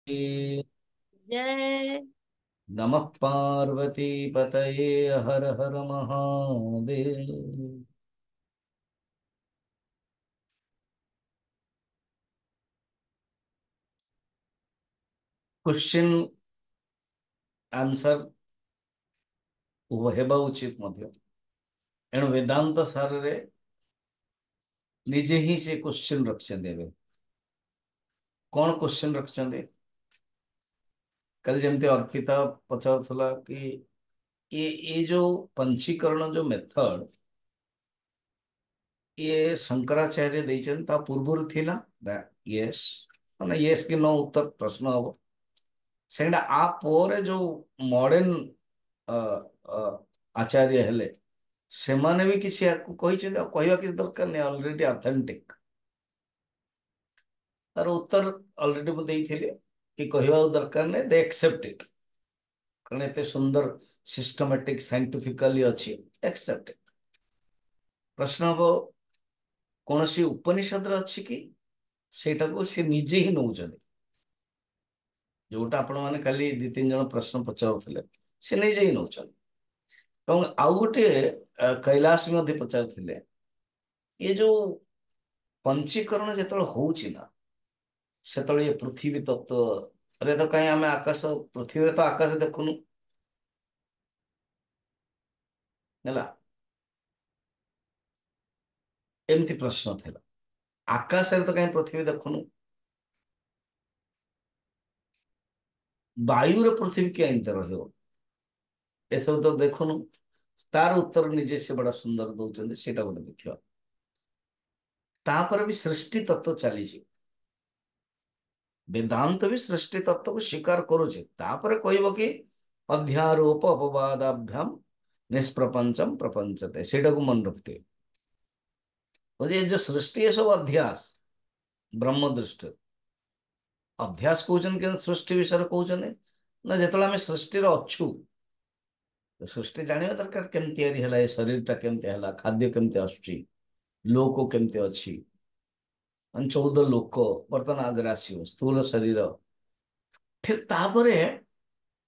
जय। नमः पार्वती पतये हर हर महादेव। क्वेश्चन आंसर हेबा उचित मध्य एणु वेदांत सार रे निजे ही से क्वेश्चन रखछन्ते। एबे कौन क्वेश्चन रखछन्ते? कल जमते अर्पिता पचारथला कि ये जो पंचीकरण जो मेथड ये शंकराचार्य देइछन ता पूर्वरु थिला ना? यस माने यस कि नो उत्तर प्रश्न हो सेटा आ पोरे जो मॉडर्न आचार्य हेले ସେମାନେ ବି କିଛି ୟାକୁ କହିଛନ୍ତି ଆଉ କହିବା କିଛି ଦରକାର ନାହିଁ। ଅଲରେଡି ଅଥେଣ୍ଟିକ ତାର ଉତ୍ତର ଅଲରେଡି ମୁଁ ଦେଇଥିଲି କି କହିବାକୁ ଦରକାର ନାହିଁ। ଦେ ଏକ୍ସେପ୍ଟ ଇଟ କାରଣ ଏତେ ସୁନ୍ଦର ସିଷ୍ଟମାଟିକ ସାଇଣ୍ଟିଫିକାଲି ଅଛି। ଏକ୍ସେପ୍ଟ ଇଟ। ପ୍ରଶ୍ନ ହବ କୌଣସି ଉପନିଷଦରେ ଅଛି କି ସେଇଟାକୁ ସେ ନିଜେ ହିଁ ନଉଛନ୍ତି। ଯୋଉଟା ଆପଣ ମାନେ କାଲି ଦି ତିନି ଜଣ ପ୍ରଶ୍ନ ପଚାରୁଥିଲେ ସେ ନିଜେ ହିଁ ନଉଛନ୍ତି। ଏବଂ ଆଉ ଗୋଟେ କୈଳାସ ମଧ୍ୟ ପଚାରୁଥିଲେ ଏ ଯୋଉ ପଞ୍ଚୀକରଣ ଯେତେବେଳେ ହଉଛି ନା ସେତେବେଳେ ଏ ପୃଥିବୀ ତତ୍ତ୍ୱରେ ତ କାହିଁ ଆମେ ଆକାଶ ପୃଥିବୀରେ ତ ଆକାଶ ଦେଖୁନୁ ହେଲା। ଏମିତି ପ୍ରଶ୍ନ ଥିଲା ଆକାଶରେ ତ କାହିଁ ପୃଥିବୀ ଦେଖୁନୁ, ବାୟୁରେ ପୃଥିବୀ କେମିତି ରହିବ ଏସବୁ ତ ଦେଖୁନୁ। ତାର ଉତ୍ତର ନିଜେ ସେ ବଡ ସୁନ୍ଦର ଦଉଛନ୍ତି। ସେଇଟା ଗୋଟେ ଦେଖିବା। ତାପରେ ବି ସୃଷ୍ଟି ତତ୍ତ୍ୱ ଚାଲିଛି। ବେଦାନ୍ତ ବି ସୃଷ୍ଟି ତତ୍ତ୍ୱକୁ ସ୍ୱୀକାର କରୁଛି। ତାପରେ କହିବ କି ଅଧ୍ୟାରୋପ ଅପବାଦାଭ୍ୟାମ ନିଷ୍ପ୍ରପଞ୍ଚମ ପ୍ରପଞ୍ଚତେ, ସେଇଟାକୁ ମନେ ରଖିଥିବେ। ବୁଝे ଏ ଯୋଉ ସୃଷ୍ଟି ଏ ସବୁ ଅଧ୍ୟାସ ବ୍ରହ୍ମ ଦୃଷ୍ଟି ଅଧ୍ୟାସ କହୁଛନ୍ତି କିନ୍ତୁ ସୃଷ୍ଟି ବିଷୟରେ କହୁଛନ୍ତି ନା। ଯେତେବେଳେ ଆମେ ସୃଷ୍ଟିରେ ଅଛୁ ସୃଷ୍ଟି ଜାଣିବା ଦରକାର କେମିତି ତିଆରି ହେଲା, ଏ ଶରୀରଟା କେମିତି ହେଲା, ଖାଦ୍ୟ କେମିତି ଆସୁଛି, ଲୋକ କେମିତି ଅଛି। ମାନେ 14 ଲୋକ ବର୍ତ୍ତମାନ ଆଗରେ ଆସିବ। ସ୍ଥୂଳ ଶରୀର ଠିକ ତାପରେ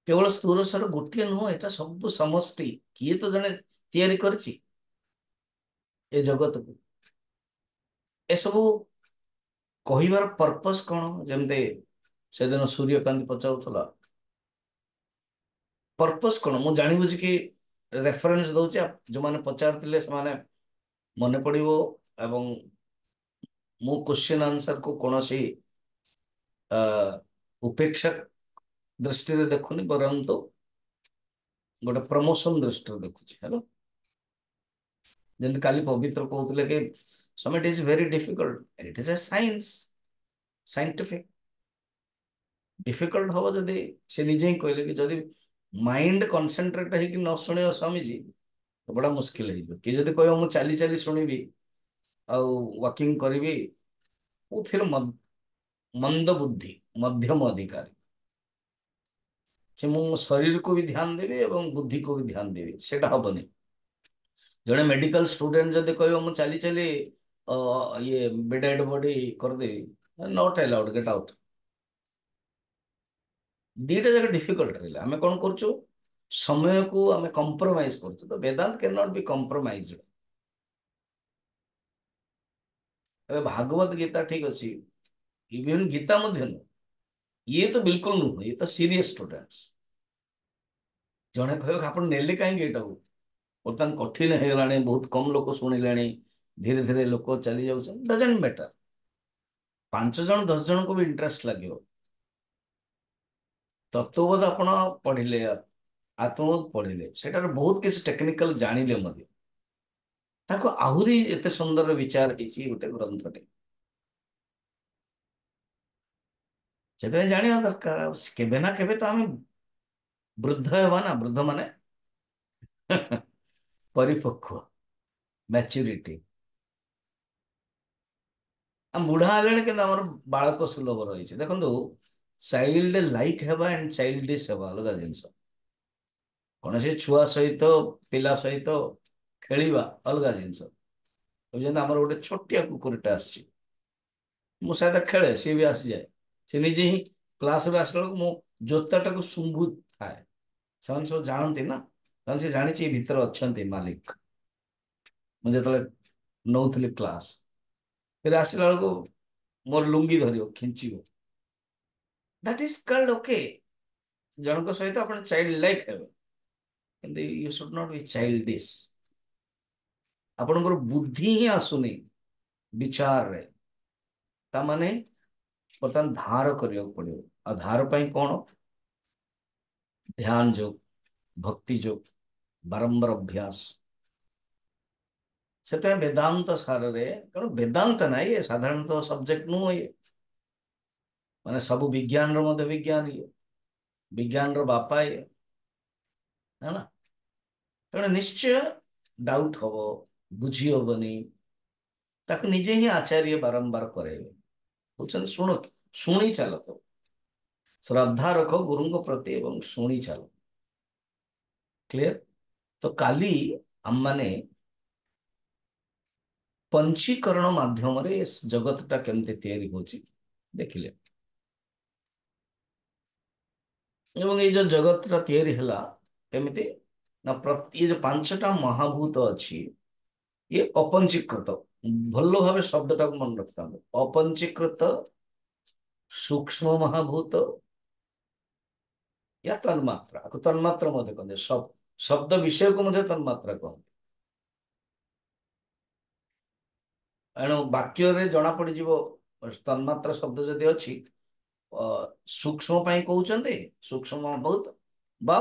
କେବଳ ସ୍ଥୂଳ ଶରୀର ଗୋଟିଏ ନୁହଁ, ଏଟା ସବୁ ସମଷ୍ଟି। କିଏ ତ ଜଣେ ତିଆରି କରିଛି ଏ ଜଗତକୁ। ଏସବୁ କହିବାର ପର୍ପସ କଣ? ଯେମିତି ସେଦିନ ସୂର୍ଯ୍ୟକାନ୍ତି ପଚାରୁଥିଲା ପର୍ପସ କଣ ମୁଁ ଜାଣିବୁଝି କି ରେଫରେନ୍ସ ଦଉଛି। ଯୋଉମାନେ ପଚାରିଥିଲେ ସେମାନେ ମନେ ପଡିବ। ଏବଂ ମୁଁ କ୍ୱେଶ୍ଚିନ୍ ଆନ୍ସର କୁ କୌଣସି ଅ ଉପେକ୍ଷା ଦୃଷ୍ଟିରେ ଦେଖୁନି, ବରଂ ତ ଗୋଟେ ପ୍ରମୋସନ ଦୃଷ୍ଟିରେ ଦେଖୁଛି ହେଲା। ଯେମିତି କାଲି ପବିତ୍ର କହୁଥିଲେ କି some it is very difficult, it is a science, scientific. Difficult ହବ ଯଦି ସେ ନିଜେ ହିଁ କହିଲେ କି ଯଦି ମାଇଣ୍ଡ କନସେନ୍ଟ୍ରେଟ ହେଇକି ନ ଶୁଣିବ ସ୍ୱାମୀଜୀ ତ ବड़ा ମୁସ୍କିଲ ହେଇଯିବ। କି ଯଦି କହିବ ମୁଁ ଚାଲି ଚାଲି ଶୁଣିବି ଆଉ ୱାକିଂ କରିବି, वो फिर मंद बुद्धि मध्यम अधिकारी। ସେ ମୁଁ ଶରୀରକୁ ବି ଧ୍ୟାନ ଦେବି ଏବଂ ବୁଦ୍ଧିକୁ ବି ଧ୍ୟାନ ଦେବି, ସେଇଟା ହବନି। ଜଣେ ମେଡିକାଲ ଷ୍ଟୁଡେଣ୍ଟ ଯଦି କହିବ ମୁଁ ଚାଲି ଚାଲି ଇଏ ବେଡେଡ ବଡି କରିଦେବି, ନଟ୍ ଆଲାଉଡ୍, ଗେଟ୍ ଆଉଟ୍। ଦିଟା ଯାକ ଡିଫିକଲ୍ଟ ରହିଲା। ଆମେ କଣ କରୁଛୁ ସମୟକୁ ଆମେ କମ୍ପ୍ରୋମାଇଜ କରୁଛୁ। ତ Vedanta can not be compromise. ଏବେ ଭାଗବତ ଗୀତା ଠିକ ଅଛି, ଇଭେନ ଗୀତା ମଧ୍ୟ ନୁହଁ। ଇଏ ତ ବିଲକୁଲ ନୁହଁ, ଇଏ ତ ସିରିୟସ ଷ୍ଟୁଡେଣ୍ଟସ୍। ଜଣେ କହିବ ଆପଣ ନେଲେ କାହିଁକି ଏଇଟାକୁ? ବର୍ତ୍ତମାନ କଠିନ ହେଇଗଲାଣି, ବହୁତ କମ ଲୋକ ଶୁଣିଲେଣି, ଧୀରେ ଧୀରେ ଲୋକ ଚାଲି ଯାଉଛନ୍ତି। ଡଜଣ୍ଟ ମ୍ୟାଟର, 5 ଜଣ 10 ଜଣଙ୍କୁ ବି ଇଣ୍ଟରେଷ୍ଟ ଲାଗିବ। ତତ୍ଵବୋଧ ଆପଣ ପଢିଲେ, ଆତ୍ମବୋଧ ପଢିଲେ, ସେଟାରେ ବହୁତ କିଛି ଟେକ୍ନିକାଲ ଜାଣିଲେ ମଧ୍ୟ ତାକୁ ଆହୁରି ଏତେ ସୁନ୍ଦର ବିଚାର ହେଇଛି ଗୋଟେ ଗ୍ରନ୍ଥଟେ। ସେଥିପାଇଁ ଜାଣିବା ଦରକାର। ଆଉ କେବେ ନା କେବେ ତ ଆମେ ବୃଦ୍ଧ ହେବା ନା। ବୃଦ୍ଧ ମାନେ ପରିପକ୍ୱ, ମ୍ୟାଚୁରିଟି। ଆମେ ବୁଢା ହେଲେଣି କିନ୍ତୁ ଆମର ବାଳକ ସୁଲଭ ରହିଛି। ଦେଖନ୍ତୁ ଚାଇଲ୍ଡ ଲାଇକ୍ ହେବା ଆଣ୍ଡ ଚାଇଲ୍ଡିଶ ହେବା ଅଲଗା ଜିନିଷ। କୌଣସି ଛୁଆ ସହିତ ପିଲା ସହିତ ଖେଳିବା ଅଲଗା ଜିନିଷ। ଯେମିତି ଆମର ଗୋଟେ ଛୋଟିଆ କୁକୁରଟା ଆସିଛି, ମୁଁ ସହିତ ଖେଳେ, ସିଏ ବି ଆସିଯାଏ, ସେ ନିଜେ ହିଁ କ୍ଲାସରୁ ଆସିଲା ବେଳକୁ ମୋ ଜୋତାଟାକୁ ଶୁଙ୍ଘୁଥାଏ। ସେମାନେ ସବୁ ଜାଣନ୍ତି ନା, କାରଣ ସେ ଜାଣିଛି ଏ ଭିତରେ ଅଛନ୍ତି ମାଲିକ। ମୁଁ ଯେତେବେଳେ ନଉଥିଲି କ୍ଲାସ, ଫେରେ ଆସିଲା ବେଳକୁ ମୋର ଲୁଙ୍ଗି ଧରିବ, ଖେଞ୍ଚିବ। That is called okay. ଜଣଙ୍କ ସହିତ ଆପଣ ଚାଇଲ୍ଡ ଲାଇକ୍ ହେବେ, କିନ୍ତୁ you should not be childish. ଆପଣଙ୍କର ବୁଦ୍ଧି ହିଁ ଆସୁନି ବିଚାରରେ, ତାମାନେ ବର୍ତ୍ତମାନ ଧାର କରିବାକୁ ପଡିବ। ଆଉ ଧାର ପାଇଁ କଣ? ଧ୍ୟାନ ଯୋଗ, ଭକ୍ତି ଯୋଗ, ବାରମ୍ବାର ଅଭ୍ୟାସ। ସେଥିପାଇଁ ବେଦାନ୍ତ ସାରରେ, କାରଣ ବେଦାନ୍ତ ନାହିଁ ଏ ସାଧାରଣତଃ ସବଜେକ୍ଟ ନୁହଁ ଇଏ, ମାନେ ସବୁ ବିଜ୍ଞାନର ମଧ୍ୟ ବିଜ୍ଞାନ ଇଏ, ବିଜ୍ଞାନର ବାପା ଇଏ, है ना। ତେଣୁ ନିଶ୍ଚୟ ଡାଉଟ ହବ, ବୁଝି ହବନି, ତାକୁ ନିଜେ ହିଁ ଆଚାର୍ଯ୍ୟ ବାରମ୍ବାର କରାଇବେ। କହୁଛନ୍ତି ଶୁଣ, ଶୁଣି ଚାଲ ତ, ଶ୍ରଦ୍ଧା ରଖ ଗୁରୁଙ୍କ ପ୍ରତି ଏବଂ ଶୁଣି ଚାଲ। କ୍ଲିୟର? ତ କାଲି ଆମମାନେ ପଞ୍ଚୀକରଣ ମାଧ୍ୟମରେ ଏ ଜଗତଟା କେମିତି ତିଆରି ହଉଛି ଦେଖିଲେ। ଏବଂ ଏଇ ଯୋଉ ଜଗତଟା ତିଆରି ହେଲା କେମିତି ନା, ପ୍ରତି ଏ ଯୋଉ ପାଞ୍ଚଟା ମହାଭୂତ ଅଛି, ଇଏ ଅପଞ୍ଚୀକୃତ। ଭଲ ଭାବେ ଶବ୍ଦଟାକୁ ମନେ ରଖିଥାନ୍ତୁ, ଅପଞ୍ଚୀକୃତ ସୂକ୍ଷ୍ମ ମହାଭୂତ ୟା ତନ୍ମାତ୍ରା, ଆକୁ ତନ୍ମାତ୍ରା ମଧ୍ୟ କହନ୍ତି। ଶବ୍ଦ ବିଷୟକୁ ମଧ୍ୟ ତନ୍ମାତ୍ରା କହନ୍ତି। ଏଣୁ ବାକ୍ୟରେ ଜଣା ପଡିଯିବ ତନ୍ମାତ୍ରା ଶବ୍ଦ ଯଦି ଅଛି, ଅ, ସୂକ୍ଷ୍ମ ପାଇଁ କହୁଛନ୍ତି ସୂକ୍ଷ୍ମ ବହୁତ, ବା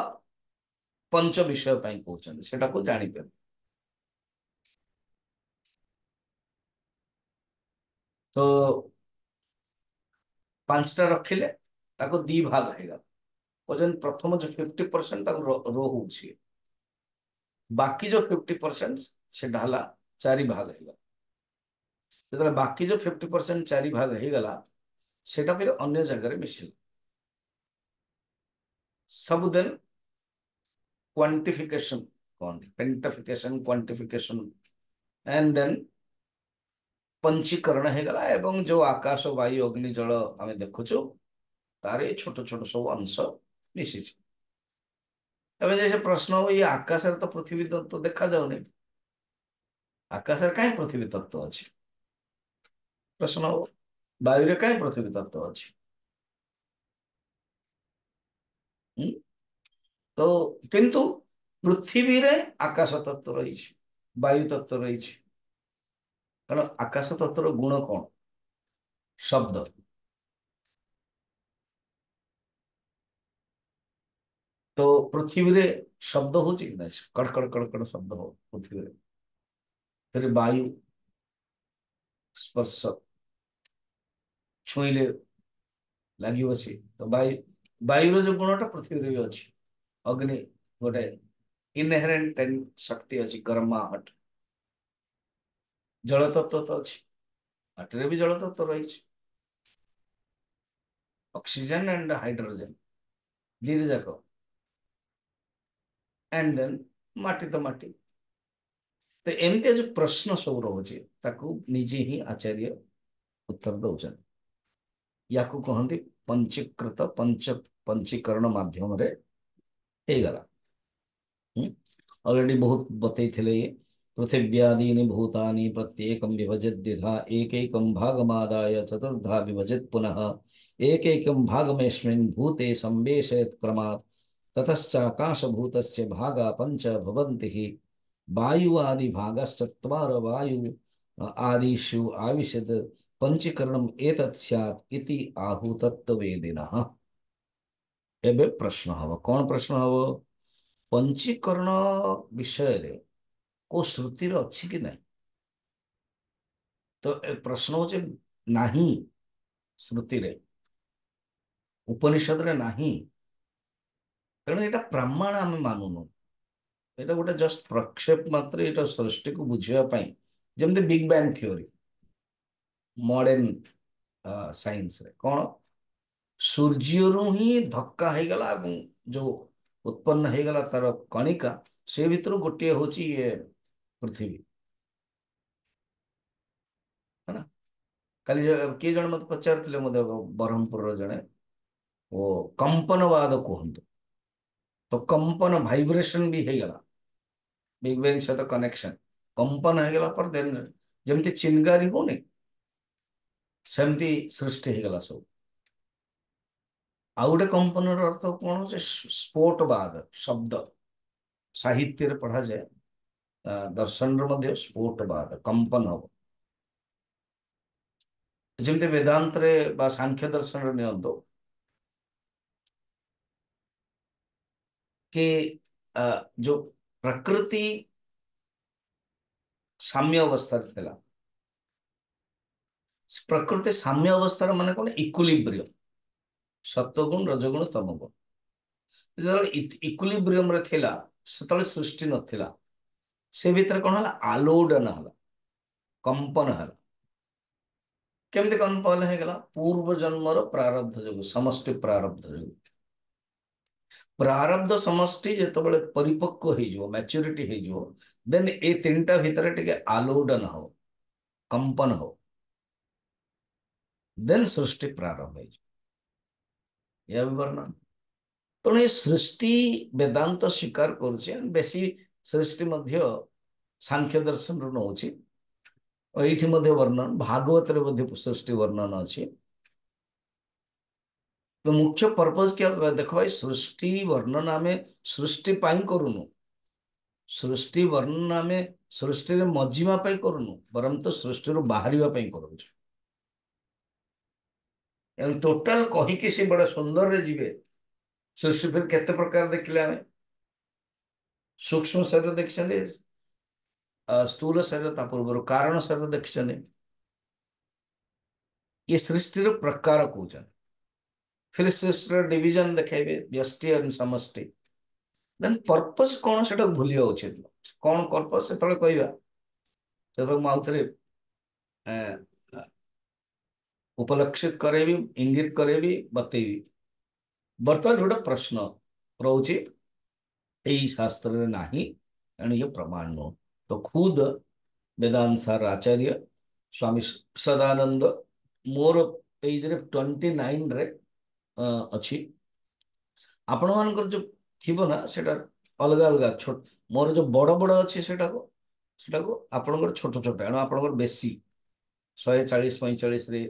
ପଞ୍ଚ ବିଷୟ ପାଇଁ କହୁଛନ୍ତି, ସେଟାକୁ ଜାଣିପାରିବେ। ତ ପାଞ୍ଚଟା ରଖିଲେ ତାକୁ ଦି ଭାଗ ହେଇଗଲା। କହୁଛନ୍ତି ପ୍ରଥମ ଯୋଉ 50% ତାକୁ ରହୁଛି, ବାକି ଯୋଉ 50% ସେଟା ହେଲା ଚାରି ଭାଗ ହେଇଗଲା। ଯେତେବେଳେ ବାକି ଯୋଉ 50% ଚାରି ଭାଗ ହେଇଗଲା, ସେଟା ଫିर ଅନ୍ୟ ଜାଗାରେ ମିଶିଲା। ସବୁଦିନ କ୍ୱାଣ୍ଟିଫିକେସନ କହନ୍ତି, ପେଣ୍ଟାଫିକେସନ, କ୍ୱାଣ୍ଟିଫିକେସନ, ଏଣ୍ଡ ଦେନ୍ ପଞ୍ଚୀକରଣ ହେଇଗଲା। ଏବଂ ଯୋଉ ଆକାଶ, ବାୟୁ, ଅଗ୍ନି, ଜଳ ଆମେ ଦେଖୁଛୁ, ତାର ଏଇ ଛୋଟ ଛୋଟ ସବୁ ଅଂଶ ମିଶିଛି। ଏବେ ଯେ ସେ ପ୍ରଶ୍ନ ହବ, ଇଏ ଆକାଶରେ ତ ପୃଥିବୀ ତତ୍ତ୍ୱ ଦେଖାଯାଉନି, ଆକାଶରେ କାହିଁ ପୃଥିବୀ ତତ୍ତ୍ୱ ଅଛି? ପ୍ରଶ୍ନ ହବ। ବାୟୁରେ କାହିଁ ପୃଥିବୀ ତତ୍ତ୍ୱ ଅଛି? ହୁଁ? ତ କିନ୍ତୁ ପୃଥିବୀରେ ଆକାଶ ତତ୍ତ୍ୱ ରହିଛି, ବାୟୁ ତତ୍ତ୍ୱ ରହିଛି। କାରଣ ଆକାଶ ତତ୍ତ୍ୱର ଗୁଣ କଣ? ଶବ୍ଦ। ତ ପୃଥିବୀରେ ଶବ୍ଦ ହଉଛି କି ନାହିଁ? କଡ଼ କଡ଼ କଡ଼ କଡ଼ ଶବ୍ଦ ହବ ପୃଥିବୀରେ। ଫେର ବାୟୁ, ସ୍ପର୍ଶ, ଛୁଇଁଲେ ଲାଗିବ ସିଏ। ତ ବାୟୁର ଯୋଉ ଗୁଣଟା ପୃଥିବୀରେ ବି ଅଛି। ଅଗ୍ନି ଗୋଟେ ଇନହେରେଣ୍ଟ ଶକ୍ତି ଅଛି, ଗରମାହଟ। ଜଳ ତତ୍ତ୍ୱ ତ ଅଛି, ମାଟିରେ ବି ଜଳ ତତ୍ତ୍ୱ ରହିଛି, ଅକ୍ସିଜେନ ଆଣ୍ଡ ହାଇଡ୍ରୋଜେନ ଦିଟା ଯାକ। ଏଣ୍ଡ ଦେନ୍ ମାଟି ତ ମାଟି। ତ ଏମିତିଆ ଯୋଉ ପ୍ରଶ୍ନ ସବୁ ରହୁଛି, ତାକୁ ନିଜେ ହିଁ ଆଚାର୍ଯ୍ୟ ଉତ୍ତର ଦଉଛନ୍ତି। ୟାକୁ କହନ୍ତି ପଞ୍ଚୀକୃତ, ପଞ୍ଚୀକରଣ ମାଧ୍ୟମରେ ହେଇଗଲା। ऑलरेडी बहुत बतैथिले ये। पृथिव्यादीनि भूतानि प्रत्येकं विभजत द्विधा, एकैकं भागमादाय चतुर्धा विभजत पुनः, एकैकं भागमेस्मिन् भूते संवेशयत् क्रमात्, ततश्चाकाशभूतस्य भागा पञ्च भवन्ति हि, वायु आदि भागश्चत्वार वायु आदिषु आविशत्, पंचीकरणम् एतत् स्यात् इति आहु तत्त्ववेदिनः। ଏବେ ପ୍ରଶ୍ନ ହବ, କଣ ପ୍ରଶ୍ନ ହବ? ପଞ୍ଚୀକରଣ ବିଷୟରେ କୋଉ ଶ୍ରୁତିରେ ଅଛି କି ନାହିଁ? ତ ଏ ପ୍ରଶ୍ନ ହଉଛି ନାହିଁ, ଶ୍ରୁତିରେ, ଉପନିଷଦରେ ନାହିଁ। ତେଣୁ ଏଇଟା ପ୍ରାମାଣ ଆମେ ମାନୁନୁ। ଏଇଟା ଗୋଟେ ଜଷ୍ଟ ପ୍ରକ୍ଷେପ ମାତ୍ର, ଏଇଟା ସୃଷ୍ଟିକୁ ବୁଝିବା ପାଇଁ। ଯେମିତି ବିଗ ବ୍ୟାଙ୍ଗ ଥିଓରି ମଡର୍ଣ୍ଣ ସାଇନ୍ସରେ କଣ, ସୂର୍ଯ୍ୟରୁ ହିଁ ଧକ୍କା ହେଇଗଲା ଏବଂ ଯୋଉ ଉତ୍ପନ୍ନ ହେଇଗଲା ତାର କଣିକା, ସେ ଭିତରୁ ଗୋଟିଏ ହଉଛି ଇଏ ପୃଥିବୀ, ହେଲା। କାଲି କିଏ ଜଣେ ମତେ ପଚାରୁଥିଲେ, ମଧ୍ୟ ବ୍ରହ୍ମପୁରର ଜଣେ, वो कंपनवाद कहतु। तो कंपन भाइब्रेशन भी ହେଇଗଲା बिग बैंग सहित कनेक्शन कंपन ହେଇଗଲା पर देन ଯେମିତି ଚିନଗାରି ହଉନି ସେମିତି ସୃଷ୍ଟି ହେଇଗଲା ସବୁ। ଆଉ ଗୋଟେ କମ୍ପନର ଅର୍ଥ କଣ ହଉଛି ସ୍ଫୋଟବାଦ ଶବ୍ଦ ସାହିତ୍ୟରେ ପଢାଯାଏ। ଦର୍ଶନର ମଧ୍ୟ ସ୍ଫୋଟବାଦ କମ୍ପନ ହବ। ଯେମିତି ବେଦାନ୍ତରେ ବା ସାଂଖ୍ୟ ଦର୍ଶନରେ ନିଅନ୍ତୁ कि जो प्रकृति साम्य अवस्था थिला प्रकृति साम्य अवस्था माने कौन इक्विलिब्रियम सत्वगुण रजगुण तमगुण जो इक्विलिब्रियम रे थिला सेतले सृष्टि नथिला से भीतर कौन हला आलोडन हला कंपन हला केमते कंपन हे गला पूर्व जन्मर प्रारब्ध जोगु समष्टि प्रारब्ध जोगु प्रारब्ध समष्टि जेतबेले परिपक्व हो मैच्योरिटी हो देन ए तीनटा भितर टिके आलोडन हो कंपन हो देन सृष्टि प्रारंभ हो वर्णन तो ये सृष्टि वेदांत स्वीकार करुचे बेसी सृष्टि मध्य सांख्य दर्शन रो नउची एठी मध्य वर्णन भागवत रे मध्य सृष्टि वर्णन अछि। तो मुख्य पर्पस क्या देखो भाई सृष्टि वर्णन आमे सृष्टि पाई करूनु सृष्टि वर्णन आमे सृष्टि रे मजिमा पाई करूनु बरम तो सृष्टि रो बाहरिवा पाई करूछु एवं टोटल कहि कि से बड़ा सुंदर रे जीवे सृष्टि फिर केते प्रकार देखले आमे सूक्ष्म शरीर देखछन्ते स्थूल शरीर ता पूर्व कारण शरीर देखछन्ते ये सृष्टि रो प्रकार कहउछन फिर सृष्टि रो डिवीजन देखेबे व्यष्टि और समष्टि देन पर्पस कौन सेटा भूलिया उचित कौन पर्पस से कहवा तो आउे उपलक्षित करेबी इंगित करेबी बतेबी बर्तमान गोटे प्रश्न रोचे यही शास्त्र में नाही एणु ये प्रमाण नुह तो खुद वेदांत सार आचार्य स्वामी सदानंद मोर पेज रे 29 रे अच्छी आपण मानकर जो थिबो ना सेटा अलग अलग छोट मोर जो बड़ बड़ अच्छी सेटा को आपणकर छोट छोट एणु आपणकर बेसी 140 45 रे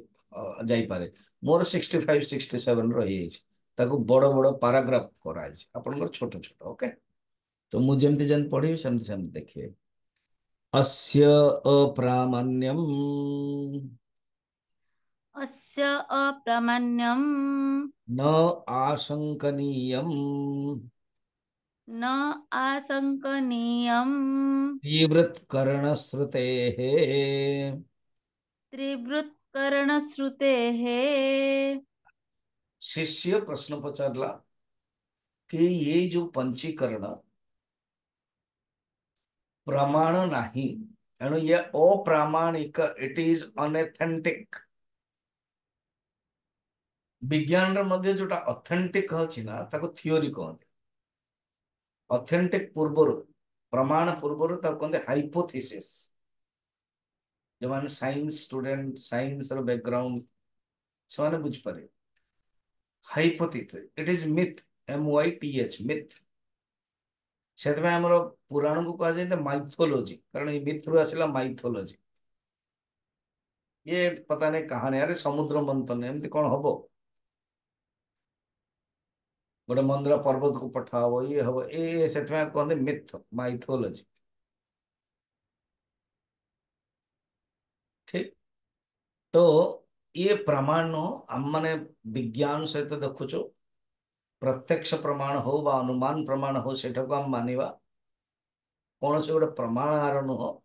जाइपारे मोर 65 67 रही ताको बड़ बड़ पाराग्राफ कराई आपणकर छोट छोट ओके तो मु जेमति जेमति पढ़ी सेमति सेमति देखिए अस्य अप्रामाण्यम अस्य अप्रामाण्यम न आशंकनीयम न आशंकनीयम तीव्रत्करणश्रुतेः त्रिवृत्करणश्रुतेः शिष्य प्रश्न पचारला कि ये जो पंचीकरण प्रमाण नाही एणु ये अप्रामाणिक इट इज अनएथेंटिक विज्ञान रे मध्य जोटा ऑथेंटिक अछि ना ताको थियोरी कहते ऑथेंटिक पूर्वर प्रमाण पूर्वर ताको कहते हाइपोथेसिस जो माने साइंस स्टूडेंट साइंस रो बैकग्राउंड से माने बुझ पारे hypothesis it is myth MYTH myth से पुराण को कहा जाए माइथोलॉजी कारण ये मिथ रु आसला माइथोलॉजी ये पता नहीं कहानी अरे समुद्र मंथन एमती कौन हम गोटे मंदिर पर्वत को पठा हम ये हम ये से कहते मिथ माइथोलॉजी ठीक तो ये प्रमाण आम माने विज्ञान सहित देखुचु प्रत्यक्ष प्रमाण हो बा अनुमान प्रमाण हो सेटा को आम मानिबा कौन से गोटे प्रमाण आर नुह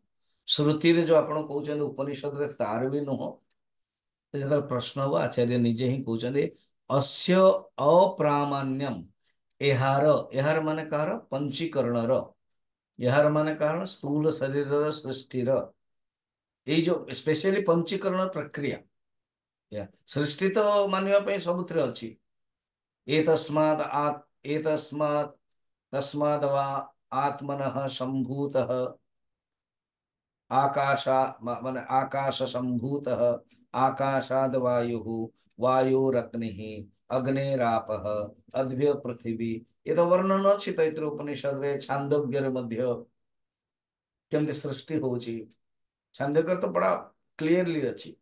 श्रुति रे जो आपण कहउछन उपनिषद रे तार भी नुह जब प्रश्न हो आचार्य निजे ही कहते अस्य अप्रामाण्यम एहार एहार माने कहार पंचीकरण यार माने कारण स्थूल शरीर सृष्टिर ये जो स्पेशली पंचीकरण प्रक्रिया सृष्टि तो मानवा सबुथ अच्छी एतस्मात् तस्माद् वा आत्मनः सम्भूतः आकाशा माने आकाश सम्भूतः आकाशाद वायुः वायोरग्निः अग्निरापः अद्भ्य पृथिवी ये तो वर्णन अच्छी तैत्र उपनिषद रे छांदोग्य रे मध्य केमती सृष्टि होची छांदोग्य तो बड़ा क्लियरली अच्छी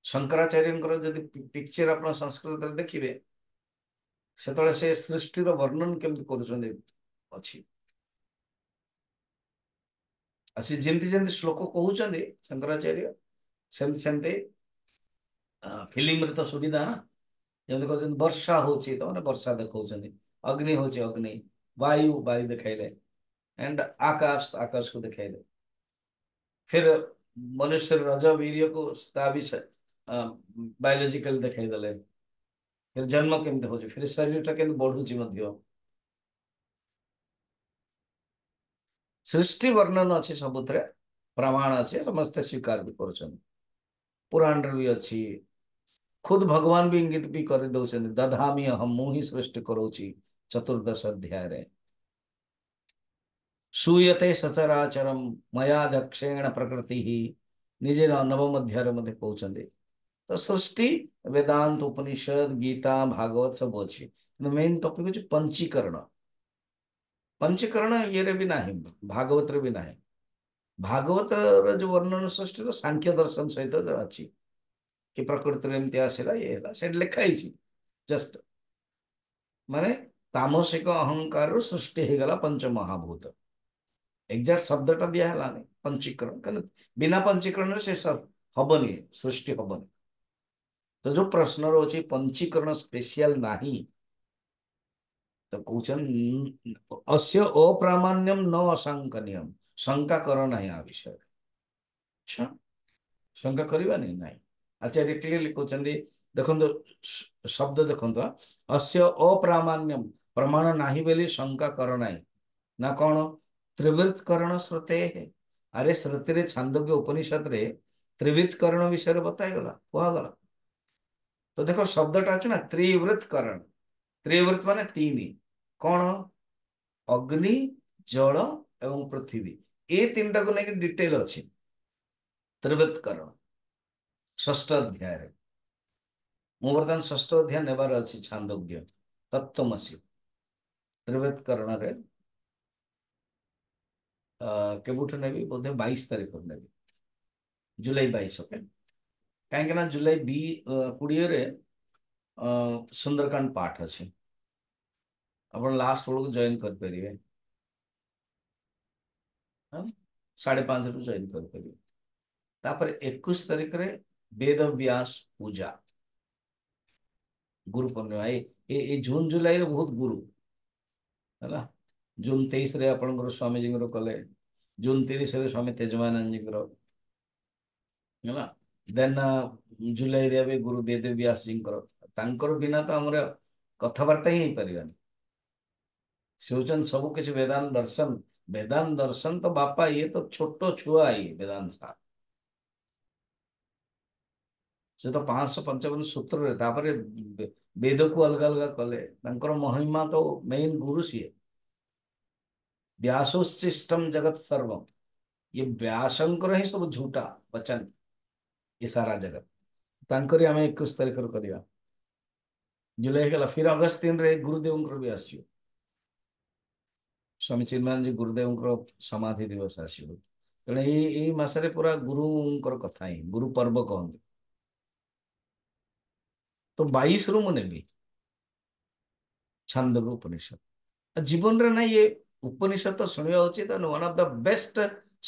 शंकराचार्य जदि पिक्चर अपना संस्कृत रे देखिबे सेतळे से सृष्टि रो वर्णन केमती करूछन्ते अछि असी जेमती जेमती श्लोक कहउछन्ते शंकराचार्य सेमती सेमती फिल्म रे तो सुविधा ना ଯେମିତି କହୁଛନ୍ତି ବର୍ଷା ହଉଛି ତ ମାନେ ବର୍ଷା ଦେଖଉଛନ୍ତି ଅଗ୍ନି ହଉଛି ଅଗ୍ନି ବାୟୁ ବାୟୁ ଦେଖାଇଲେ एंड आकाश आकाश को दिखाइले फिर मनुष्य रज वीर्य को बायोलॉजिकल दिखाई देले फिर जन्म केमती हो फिर शरीर टा केमती बढ़ुची मध्य सृष्टि वर्णन अच्छी सबुतरे प्रमाण अच्छे समस्ते स्वीकार भी कर पुराण रे भी अच्छी खुद भगवान भी इंगित भी कर दौरान दधामी अहम मु ही सृष्टि करोची चतुर्दश अध्याय रे सूयते सचराचरम मया दक्षेण प्रकृति ही निजे नवम अध्याय मध्य कहते तो सृष्टि वेदांत उपनिषद गीता भागवत सब अच्छी मेन टॉपिक हूँ पंचीकरण पंचीकरण ये रे भी नहीं भागवत रे भी नहीं भागवत रे जो वर्णन सृष्टि तो सांख्य दर्शन सहित जो अच्छी कि प्रकृति एमती आसला ये है लिखाई जस्ट माने तामसिक अहंकार सृष्टि हो गला पंच महाभूत एग्जैक्ट शब्दटा दिहलानी पंचीकरण बिना पंचीकरण से हबनी सृष्टि हबनी तो जो प्रश्न रोचे पंचीकरण स्पेशल नहीं तो कहन अस्य अप्रामाण्यम न अशंकनीयम शंका कर ना आ विषय अच्छा शंका करवा नहीं आचार्य क्लियरली कहते देखो शब्द देखो अस्य अप्रामाण्यम प्रमाण नहीं बोली शंका कर ना कौन त्रिवृत करण श्रुते है अरे श्रुति रे छांदोग्य उपनिषद रे त्रिवृत करण विषय बतागला कहगला तो देखो शब्दटा अच्छे ना त्रिवृत करण त्रिवृत माने तीन कौन अग्नि जल एवं पृथ्वी ये तीन टा को लेकिन डिटेल अच्छी त्रिवृत करण षष्ठ अध्याय रे मु बर्तमान षष्ठ अध्याय नेबार अच्छी छांदोग्य तत्वमसी त्रिवृत करण रे केबुठ नेबी बोधे 22 तारीख नेबी जुलाई 22 ओके कहीं जुलाई 20 रे सुंदरकांड पाठ अच्छे अपन लास्ट बेलू जॉइन करें 5:30 रु जॉइन करें 21 तारीख रे वेद व्यास पूजा गुरु पूर्णिमा ये जून जुलाई रे बहुत गुरु है जून 23 रे अपन स्वामी जी कले जून 30 रे स्वामी तेजमानंद जी है देन जुलाई रे भी गुरु वेद व्यास जी बिना तो आमर कथबार्ता ही पारानी से होचन सब किसी वेदांत दर्शन तो बापा ये तो छोटो छुआ ये वेदांत साहब से तो 555 सूत्र रे तापरे वेद को अलग अलग कले महिमा तो मेन गुरु सी व्यासोच्चिष्टम जगत सर्वम ये व्यासंकर ही सब झूठा वचन ये सारा जगत तांकरी आमे 21 तारीख करिया जुलाई गला फिर अगस्त 3 रे गुरुदेव भी आसो स्वामी चिन्मयानंद जी गुरुदेव समाधि दिवस आसो तेणु यही मासरे पूरा गुरुंकर कथा ही गुरु पर्व कहते तो 22 रु मुझे भी छांदोग्य उपनिषद जीवन रे ना ये उपनिषद तो शुणा उचित वन ऑफ द बेस्ट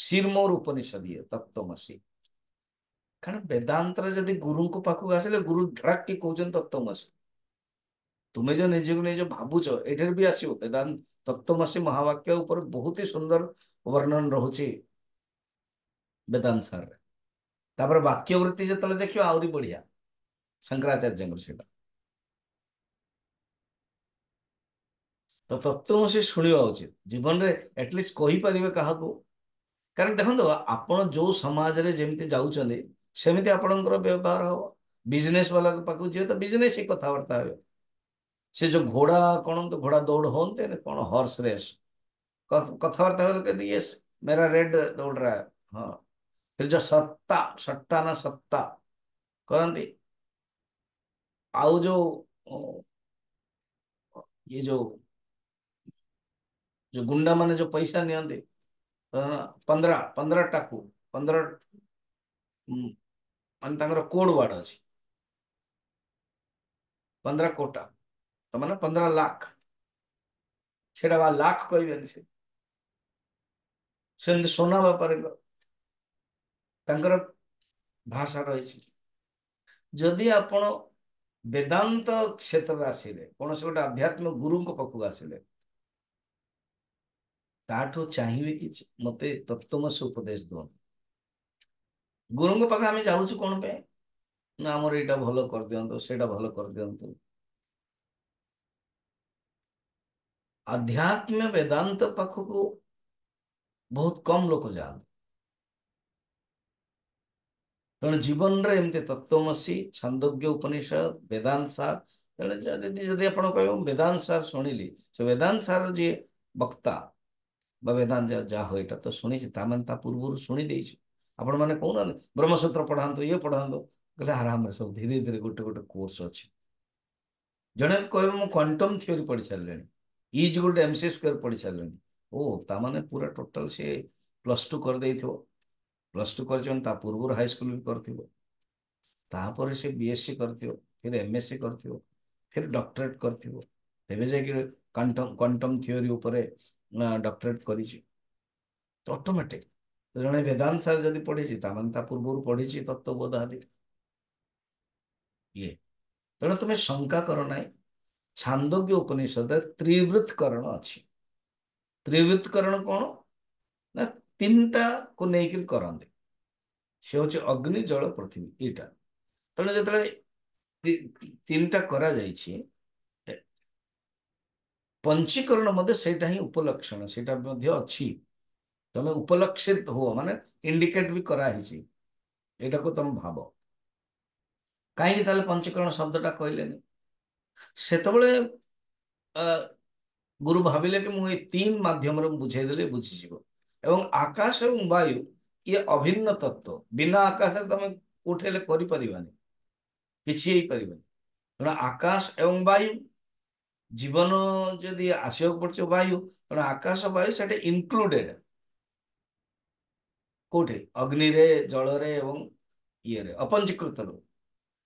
सिरमोर उपनिषद ये तत्वमसी कारण वेदांत जदि गुरु को पाखक आसिले गुरु धड़ाक की कहते तत्वमसी तुम्हें जो निज निज भावुच ये भी आसो वेदांत तत्वमसी महावाक्य ऊपर बहुत ही सुंदर वर्णन रोचे वेदांत सार तापर वाक्यवृत्ति जो देखियो आहरी बढ़िया शंकराचार्य से तो तत्वमसी शुणा उचित जीवन रे एटलिस्ट कही पारे क्या कारण देखो आपण जो समाज रे जेमती जाउचंदे सेमिति आपणकर व्यवहार हो बिजनेस वाला पाखु जे तो बिजनेस ही कथबार्ता हे से जो घोड़ा कौन तो घोड़ा दौड़ होते ना कौन हॉर्स रेस कथबार्ता हो ये मेरा रेड दौड़ रहा है हाँ फिर जो सत्ता सट्टा ना सत्ता करती आउ जो ये जो गुंडा माने जो पैसा नियंते 15 टाकू 15 मान तांकर कोड वार्ड अछि 15 कोटा तो माने 15 लाख सेटा वा लाख कहबेनि से सोना बेपारी तांकर भाषा रही जदि आपण वेदांत क्षेत्र आसिले कौन से गोटे आध्यात्मिक गुरु पाखक आसिले ताठू चाहिए कि मते तत्वमसी उपदेश दिखाते गुरु पाखे आम जाऊँ कौन पे ना आमर यहाँ भल कर दिंतु से भल कर दिंतु आध्यात्म वेदांत पाखक बहुत कम लोग जाते तेणु जीवन रे एमती तत्वमसी छांदोग्य उपनिषद वेदांत सार तेणु जदि आप वेदांत सार शुणिली से वेदांत सार जी वक्ता वेदांत जहाँ हो तो शुणी पूर्व शुणी देछि आपण मैंने कहना ब्रह्मसूत्र पढ़ातु ये पढ़ातु कहले आराम सब धीरे धीरे गोटे गोटे कोर्स अच्छे जड़े कह क्वांटम थ्योरी पढ़ी सारे इज गोटे एमसी स्क्वायर पढ़ी सारे ओ ताने पूरा टोटल सी +2 कर +2 कर पूर्व हाईस्कल भी कर से बीएससी कर फिर एमएससी कर फिर डॉक्टरेट कर तेज जाकि क्वांटम थ्योरी उपरे डॉक्टरेट कर ऑटोमेटिक जड़े वेदांत सार जदि पढ़ी पूर्व पढ़ी तत्वबोध आदि ये तेणु तुम्हें शंका कर ना छांदोग्य उपनिषद त्रिवृत्तकरण अच्छी त्रिवृत्तकरण कौन ना 3टा को लेकर करते से हूँ अग्नि जल पृथ्वी यहाँ तेणु जो 3टा करा जाइछि पंचीकरण मध्य सेटा ही उपलक्षण सेटा मध्य अच्छी तमे उपलक्षित हो माने इंडिकेट भी कराई एटा को तुम भाव कहीं पंचीकरण शब्दटा कहलेनि सेतबले गुरु भाविले कि मुझे 3 माध्यम बुझेदेले बुझीज एवं आकाश एवं वायु ये अभिन्न तत्व बिना आकाश तुम उठेले करिपारिबानी किछि पारिबानी तेणु आकाश एवं वायु जीवन जदि आसक पड़े वायु तेणु आकाश वायु से इनक्लूडेड कौटे अग्नि रे जल रे एवं ये अपंचीकृत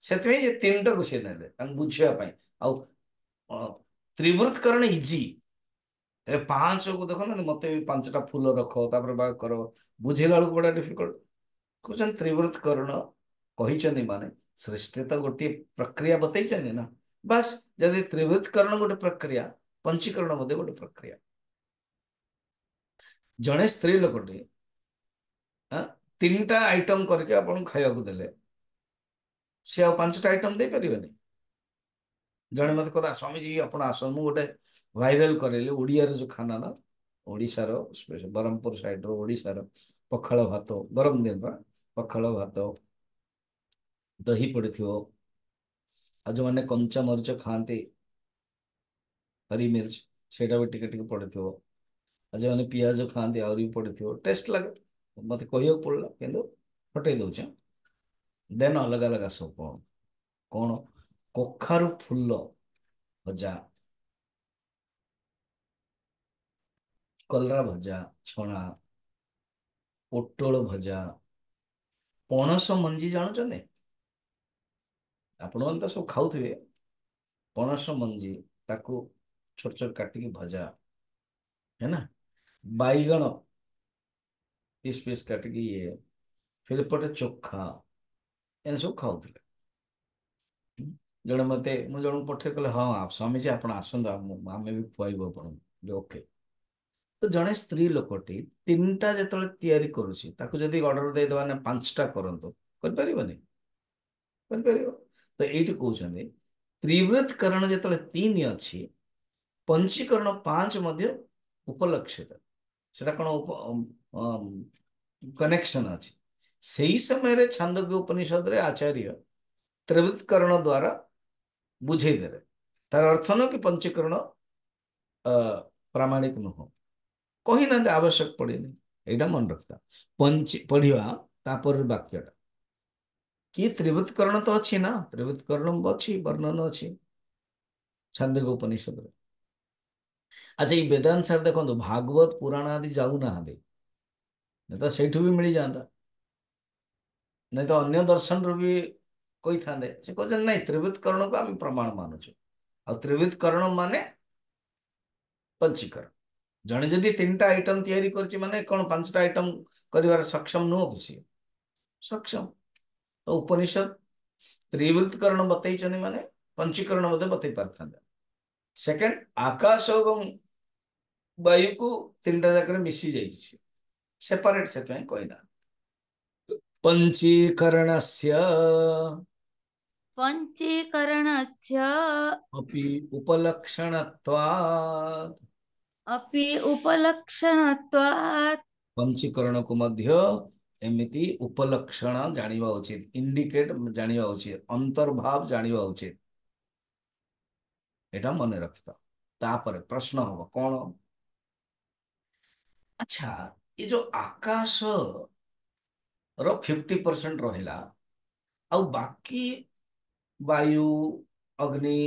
से 3टा को सी ना बुझापी त्रिवृत्तकरण इजी 5 को देख ना मत भी 5टा फूल रख बाग कर बुझेला बेलू बड़ा डिफिकल्ट कहते त्रिवृत्तकरण कहते माने सृष्टि तो गोटे प्रक्रिया बतई ना बस जदि त्रिवृत्तकरण गोटे प्रक्रिया पंचीकरण गोटे प्रक्रिया जड़े स्त्री लोकटे 3टा आइटम करके आपन खाया देले सी आ 5टा आइटम दे पारे जड़े मत कहता स्वामी जी आप आसन मुझे गोटे भाइराल करेली ओडिया जो खाना ना ओडिशार ब्रह्मपुर साइड ओडिशार पखाल भात गरम दिन पखाल भात दही पड़ी आ जो मैंने कंचा मरीच खाते हरी मिर्च सेटा भी टिके पड़े आ जो मैंने पियाज खाते आहरी भी पड़े टेस्ट लगे मत कह पड़ा कि हटे दौचे देन अलग अलग सब कौन कौन कखारु फूल भजा कलरा भजा छणा पोटल भजा पणस मंजी जानते आपण मैंने तो सब खाऊे पणस मंजी ताकू छोट छोट काटिकी भजा है ना बैगण पीस पीस काटिकी ये फिर पटे चोखा एने सब खाऊे जड़े मत मुझे पठे कहले हाँ आप स्वामी जी आप आसतु आम भी खुआबू आप ओके तो जड़े स्त्री लोकटी 3टा जो तैयारी करुच्ची जदि ऑर्डर देदेवा ना 5टा करतु तो ये कहते त्रिवृत्तकरण जो 3 अच्छी पंचीकरण 5 उपलक्षित से कौन कनेक्शन अच्छी से ही समय छांदोग्य उपनिषद रे आचार्य त्रिवृत्तकरण द्वारा बुझेदे तार अर्थ न कि पंचीकरण प्रामाणिक नुह कही ना आवश्यक पड़े यहाँ मन रखता पढ़ा तापर वाक्यटा कि त्रिवृत्तकरण तो अच्छी ना त्रिवृत्तकरण अच्छी वर्णन अच्छी छांदोग्य उपनिषद अच्छा ये वेदांत सार देखो भागवत पुराण आदि जाऊना नहीं तो ସେଇଠୁ ବି ମିଳିଯାଆନ୍ତା नहीं तो अन्य दर्शन रू भी कोई था से कहते नहीं त्रिवृत करण को आम प्रमाण मानुଛୁ ଆଉ त्रिवृत करण माने पंचीकरण जड़े जदि 3टा आइटम तैयारी करछि माने कौन 5टा आइटम करिवार सक्षम नुह खुशी सक्षम तो उपनिषद त्रिवृत करण बतई माने पंचीकरण बतई पारता सेकेंड आकाश और वायु को 3टा जाकर मिसी जाइए सेपरेट से कहना पंचीकरणस्य पंचीकरणस्य अपि उपलक्षणत्वात् अपि उपलक्षणत्वात् पंचीकरण को मध्य एमिति उपलक्षण जानिबा उचित इंडिकेट जानिबा उचित अंतर्भाव जानिबा उचित एटा मन रखता तापर प्रश्न हो कौन अच्छा ये जो आकाश रो 50% रहिला आ बाकी वायु अग्नि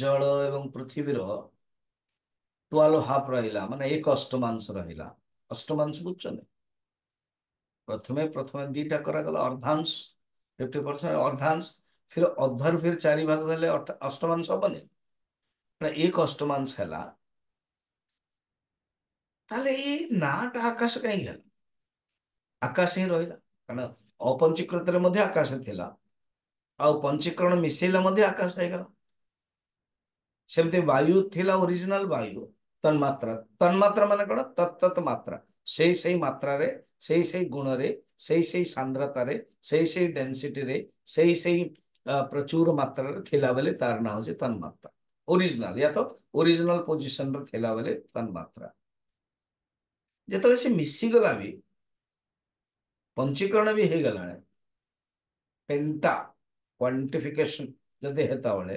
जल एवं पृथ्वी रो 12.5 रहिला माने एक अष्टमांश रहिला अष्टमांश बुझछन प्रथमे प्रथमे दीटा करागला अर्धांश 50% अर्धांश फिर अधर फिर 4 भाग गले अष्टमांश हबनी एक अष्टमांश है ताले ये नाटा आकाश कहीं गला आकाश ही रहिला कारण अपंचीकृत रे मध्ये आकाश थिला आ पंचीकरण मिसेला मध्ये आकाश हो गला सेमते वायु थिला ओरिजिनल वायु तन्मात्रा तन्मात्रा माने कोन तत्त मात्रा सेई मात्रा रे सेई गुण रे सेई सांद्रता रे सेई डेंसिटी रे सेई प्रचुर मात्रा रे थिला बेले तार ना हो तन्मात्रा ओरिजिनल या तो ओरिजिनल पोजीशन रे थिला बेले तन्मात्रा जेतले से मिसी गला भी पंचीकरण भी हे गला पेंटा क्वांटिफिकेशन जदि हेता बेले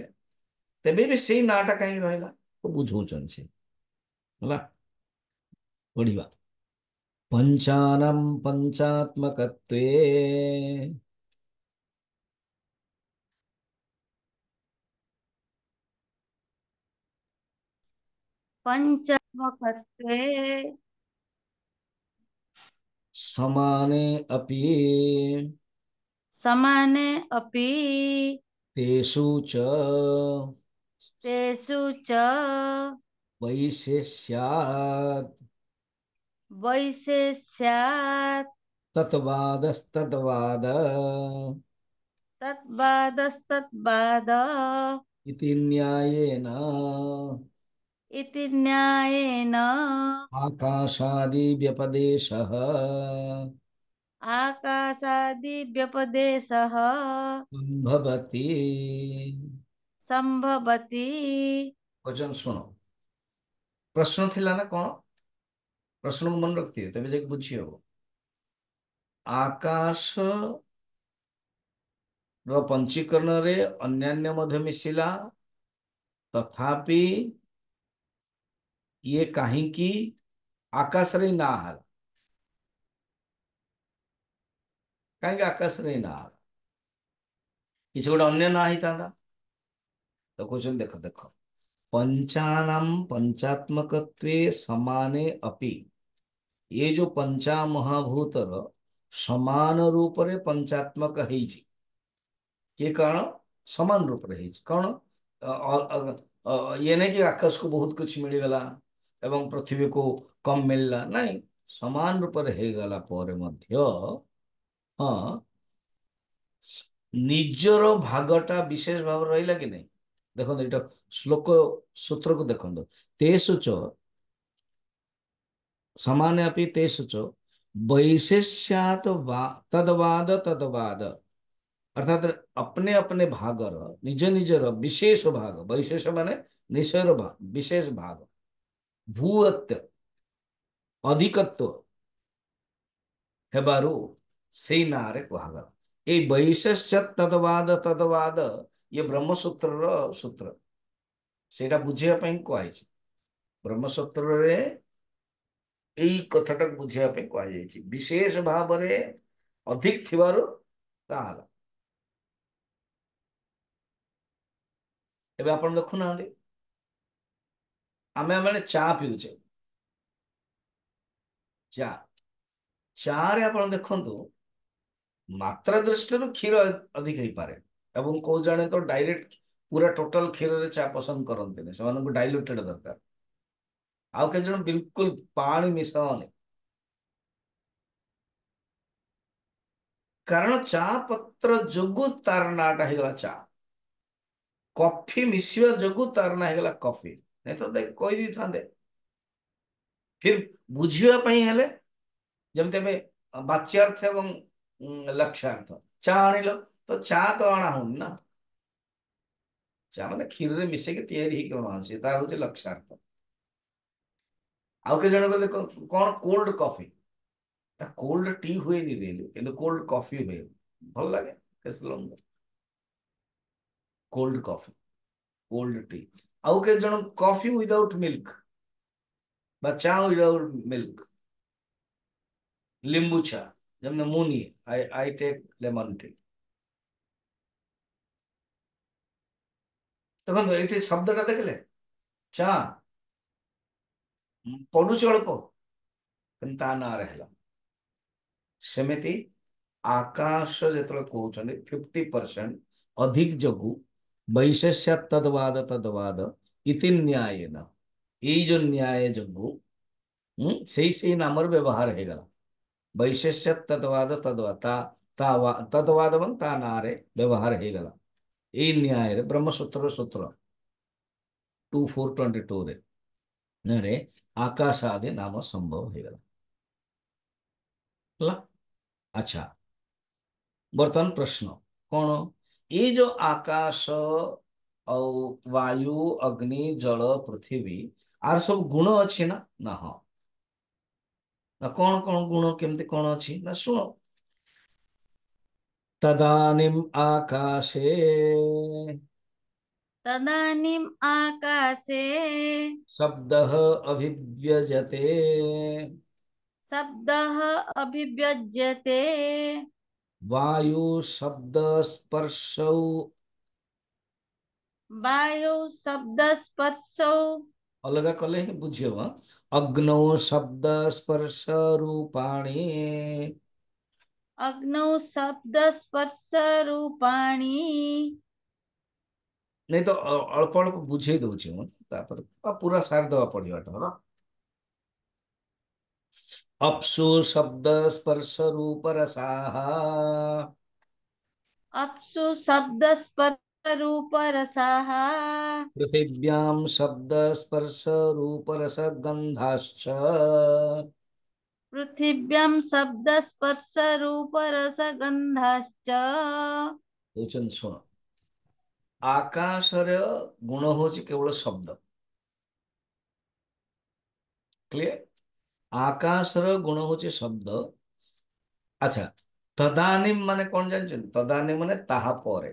तेबे भी सेई नाटा कहीं रहला तो बुझौचन से होला पढ़िबा पंचानम पंचात्मकत्वे पंचमकत्वे समाने अपि समाने अपि तेषु च तेषु च वैशेष्यात् वैशेष्यात् तत्वादस्तद्वाद तद्वादस्तद्वाद इति न्यायेन इति न्यायेन आकाशादि व्यपदेशः आकाशादिव्यपदेशः संभवति संभवति। क्वेश्चन सुनो प्रश्न थिला ना कौन प्रश्न को मन रखती है तभी जाके बुझी हो आकाश ର पंचीकरण रे अन्यान्य मध्य मिशिला तथापि ये कहीं आकाश रे ना हल कहीं आकाश रे ना हल किसी गोटे अन्य ना ही था तो क्वेश्चन देखो देखो पंचानाम पंचात्मकत्वे समाने अपि ये जो पंचा महाभूतर समान रूप रे पंचात्मक ହେଇଛି ये कारण समान रूप रही कौन ये नहीं कि आकाश को बहुत कुछ मिलगला एवं पृथ्वी को कम मिलला नहीं समान रूप रे गला पर मध्य हाँ निजर भागटा विशेष भाव रहिला कि नहीं देखो एटा श्लोक सूत्र को देखो तेषु च समाने अपि तेषु च वैशेष्यात् तदवाद तदवाद अर्थात अपने अपने भागर निज निजर विशेष भाग वैशेष माने निशर भाग विशेष भाग भूअत्य अधिकत्व हेबारु सेई नारे कुहागला ए वैशेष्य तदवाद तदवाद ये ब्रह्मसूत्र सूत्र सेटा बुझिया पई कहै ब्रह्मसूत्र रे एई कथाटा बुझिया पई कहै विशेष भाव रे अधिक थिबारु ताहाला एबे आपण देखु ना आमे मैंने चा पिउचे चा चा रे आपण देखंतु मात्रा दृष्टि क्षीर अधिक हो पारे एवं को जाने तो डायरेक्ट पूरा टोटल क्षीर रे चा पसंद करते से डाइल्यूटेड दरकार आउ के जन बिल्कुल पानी मिसाओनी कारण चा पत्र जोगु तार नाटा हेगला चा कॉफी मिसिवा जोगु तार ना हेगला कॉफी नहीं तो देख कोई दी था दे फिर बुझिया पई हेले जमते में वाच्यार्थ एवं लक्ष्यार्थ चा आनिलो तो चा तो आना हुन ना चा माने क्षीर रे मिसे के तैयारी ही कोन आसी तार होचे लक्ष्यार्थ आउ के जन को कोन कोल्ड कॉफी कोल्ड टी हुए नहीं रियली किंतु कोल्ड कॉफी हुए भल लगे कैसे lung cold coffee cold T आउ के जन कॉफी विदाउट मिल्क बा चा विदाउट मिल्क लिंबू चा जमने मुनी आई टेक लेमन टी देखो ये शब्दटा देखले चा पड़ुच अल्प କିନ୍ତୁ ତା ନାଁରେ ହେଲା ସେମିତି आकाश जो कहते 50% अधिक जगु वैशेष्य तदवाद इति न्यायन यही जो न्याय जगु से नाम व्यवहार हो गला वैशेष्य तदवाद तदवाद मन ता नारे व्यवहार हो गला यही न्याय ब्रह्मसूत्र सूत्र 2422 रे आकाश आदि नाम संभव हो गला अच्छा बर्तमान प्रश्न कौन ये जो आकाश और वायु अग्नि जल पृथ्वी आर सब गुण अच्छी ना ना हाँ ना कौन कौन गुण केमती कौन अच्छी ना सुनो तदानिम आकाशे तदानीम् आकाशे शब्द अभिव्यजते शब्दः अभिव्यज्यते वायु शब्द स्पर्शौ वायु शब्दस्पर्शौ अलग कले ही बुझियो हाँ अग्नौ शब्द स्पर्श रूपाणी अग्नौ शब्दस्पर्शरूपाणि नहीं तो अल्प अल्प बुझे दउछि मु तापर पूरा सार दवा पड़िबाटा होला अप्सु शब्द स्पर्श रूप रसाः अप्सु शब्दस्पर्शरूपरसाः पृथिव्यां शब्द स्पर्श रूप रस गंधाश्च पृथिव्यां शब्दस्पर्शरूपरसगन्धाश्च बुझन सुनो आकाश रे गुण होछि केवल शब्द क्लियर आकाश रे गुण होछि शब्द अच्छा तदानीम माने कौन जानछन तदानीम माने ताहा परे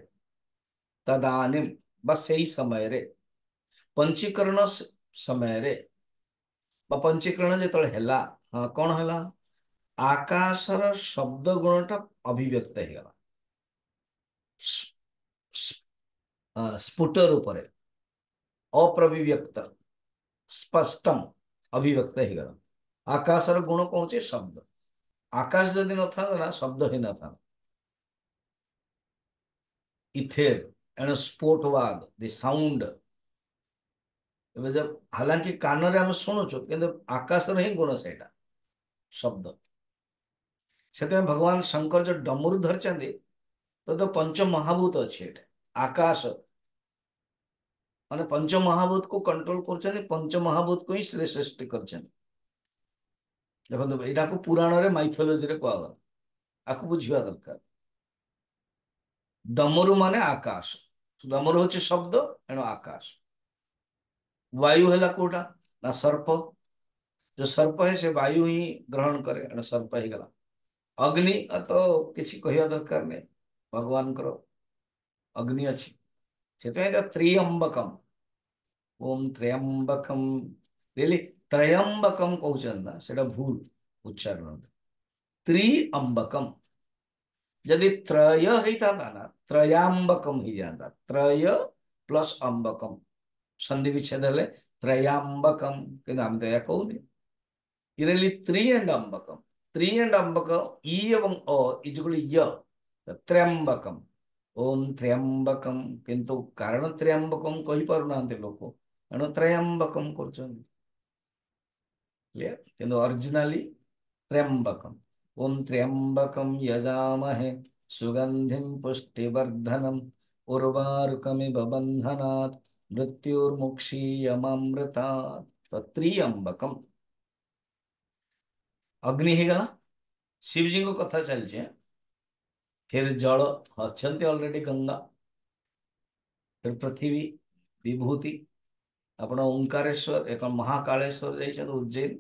तदानीम बस सही समय रे पंचीकरण समय रे पंचीकरण जो है हाँ कौन है आकाशर शब्द गुणटा अभिव्यक्त हो स्फुट रूप अप्रव्यक्त स्पष्टम अभिव्यक्त हो आकाशर गुण कौन शब्द आकाश जदि न था ना शब्द ही न था इथेर एंड स्फोटवाद द साउंड जब हालांकि कान रे हम शुणुचु कि आकाश ही गुण से शब्द से भगवान शंकर जो डमरू धरती तो पंच महाभूत अच्छे आकाश माने पंच महाभूत को कंट्रोल कर पंच महाभूत को ही सृष्टि कर देखो यहाँ को पुराण रे माइथोलॉजी रे कहगला आपको बुझा दरकार डमरू माने आकाश डमरू हूँ शब्द एणु आकाश वायु है कोटा ना सर्प जो सर्प है से वायु ही ग्रहण करे एणु सर्प ही गला अग्नि तो किसी कहवा दरकार नहीं भगवान करो अग्नि अच्छी से त्रियंबकम ओम त्र्यंबकम रियली त्रयंबकम कहते सेटा भूल उच्चारण त्रिअंबकम जदि त्रय होता ना त्रयांबकम ही जाता त्रय प्लस अंबकम संधि विच्छेद हेले त्रयंबकम किंतु हम तो या कहूनी इरली त्रि एंड अंबकम त्रि एंड अंबक ई एवं अ इजुगुल य त्र्यंबकम ओम त्र्यंबकम किंतु कारण त्र्यंबकम कहि पारुनांते लोक एणु त्रयंबकम करछन क्लियर किंतु ओरिजिनली त्र्यंबकम ओम त्र्यंबकम यजामहे सुगंधिम पुष्टिवर्धनम उर्वारुकमिव बन्धनात् मृत्युर्मुक्षीयमामृतात् तो त्रियंबकम अग्नि ही गला शिव जी को कथा चलছে फिर जल अच्छंती ऑलरेडी गंगा फिर पृथ्वी विभूति आपण ओंकारेश्वर एक महाकालेश्वर जाइछन उज्जैन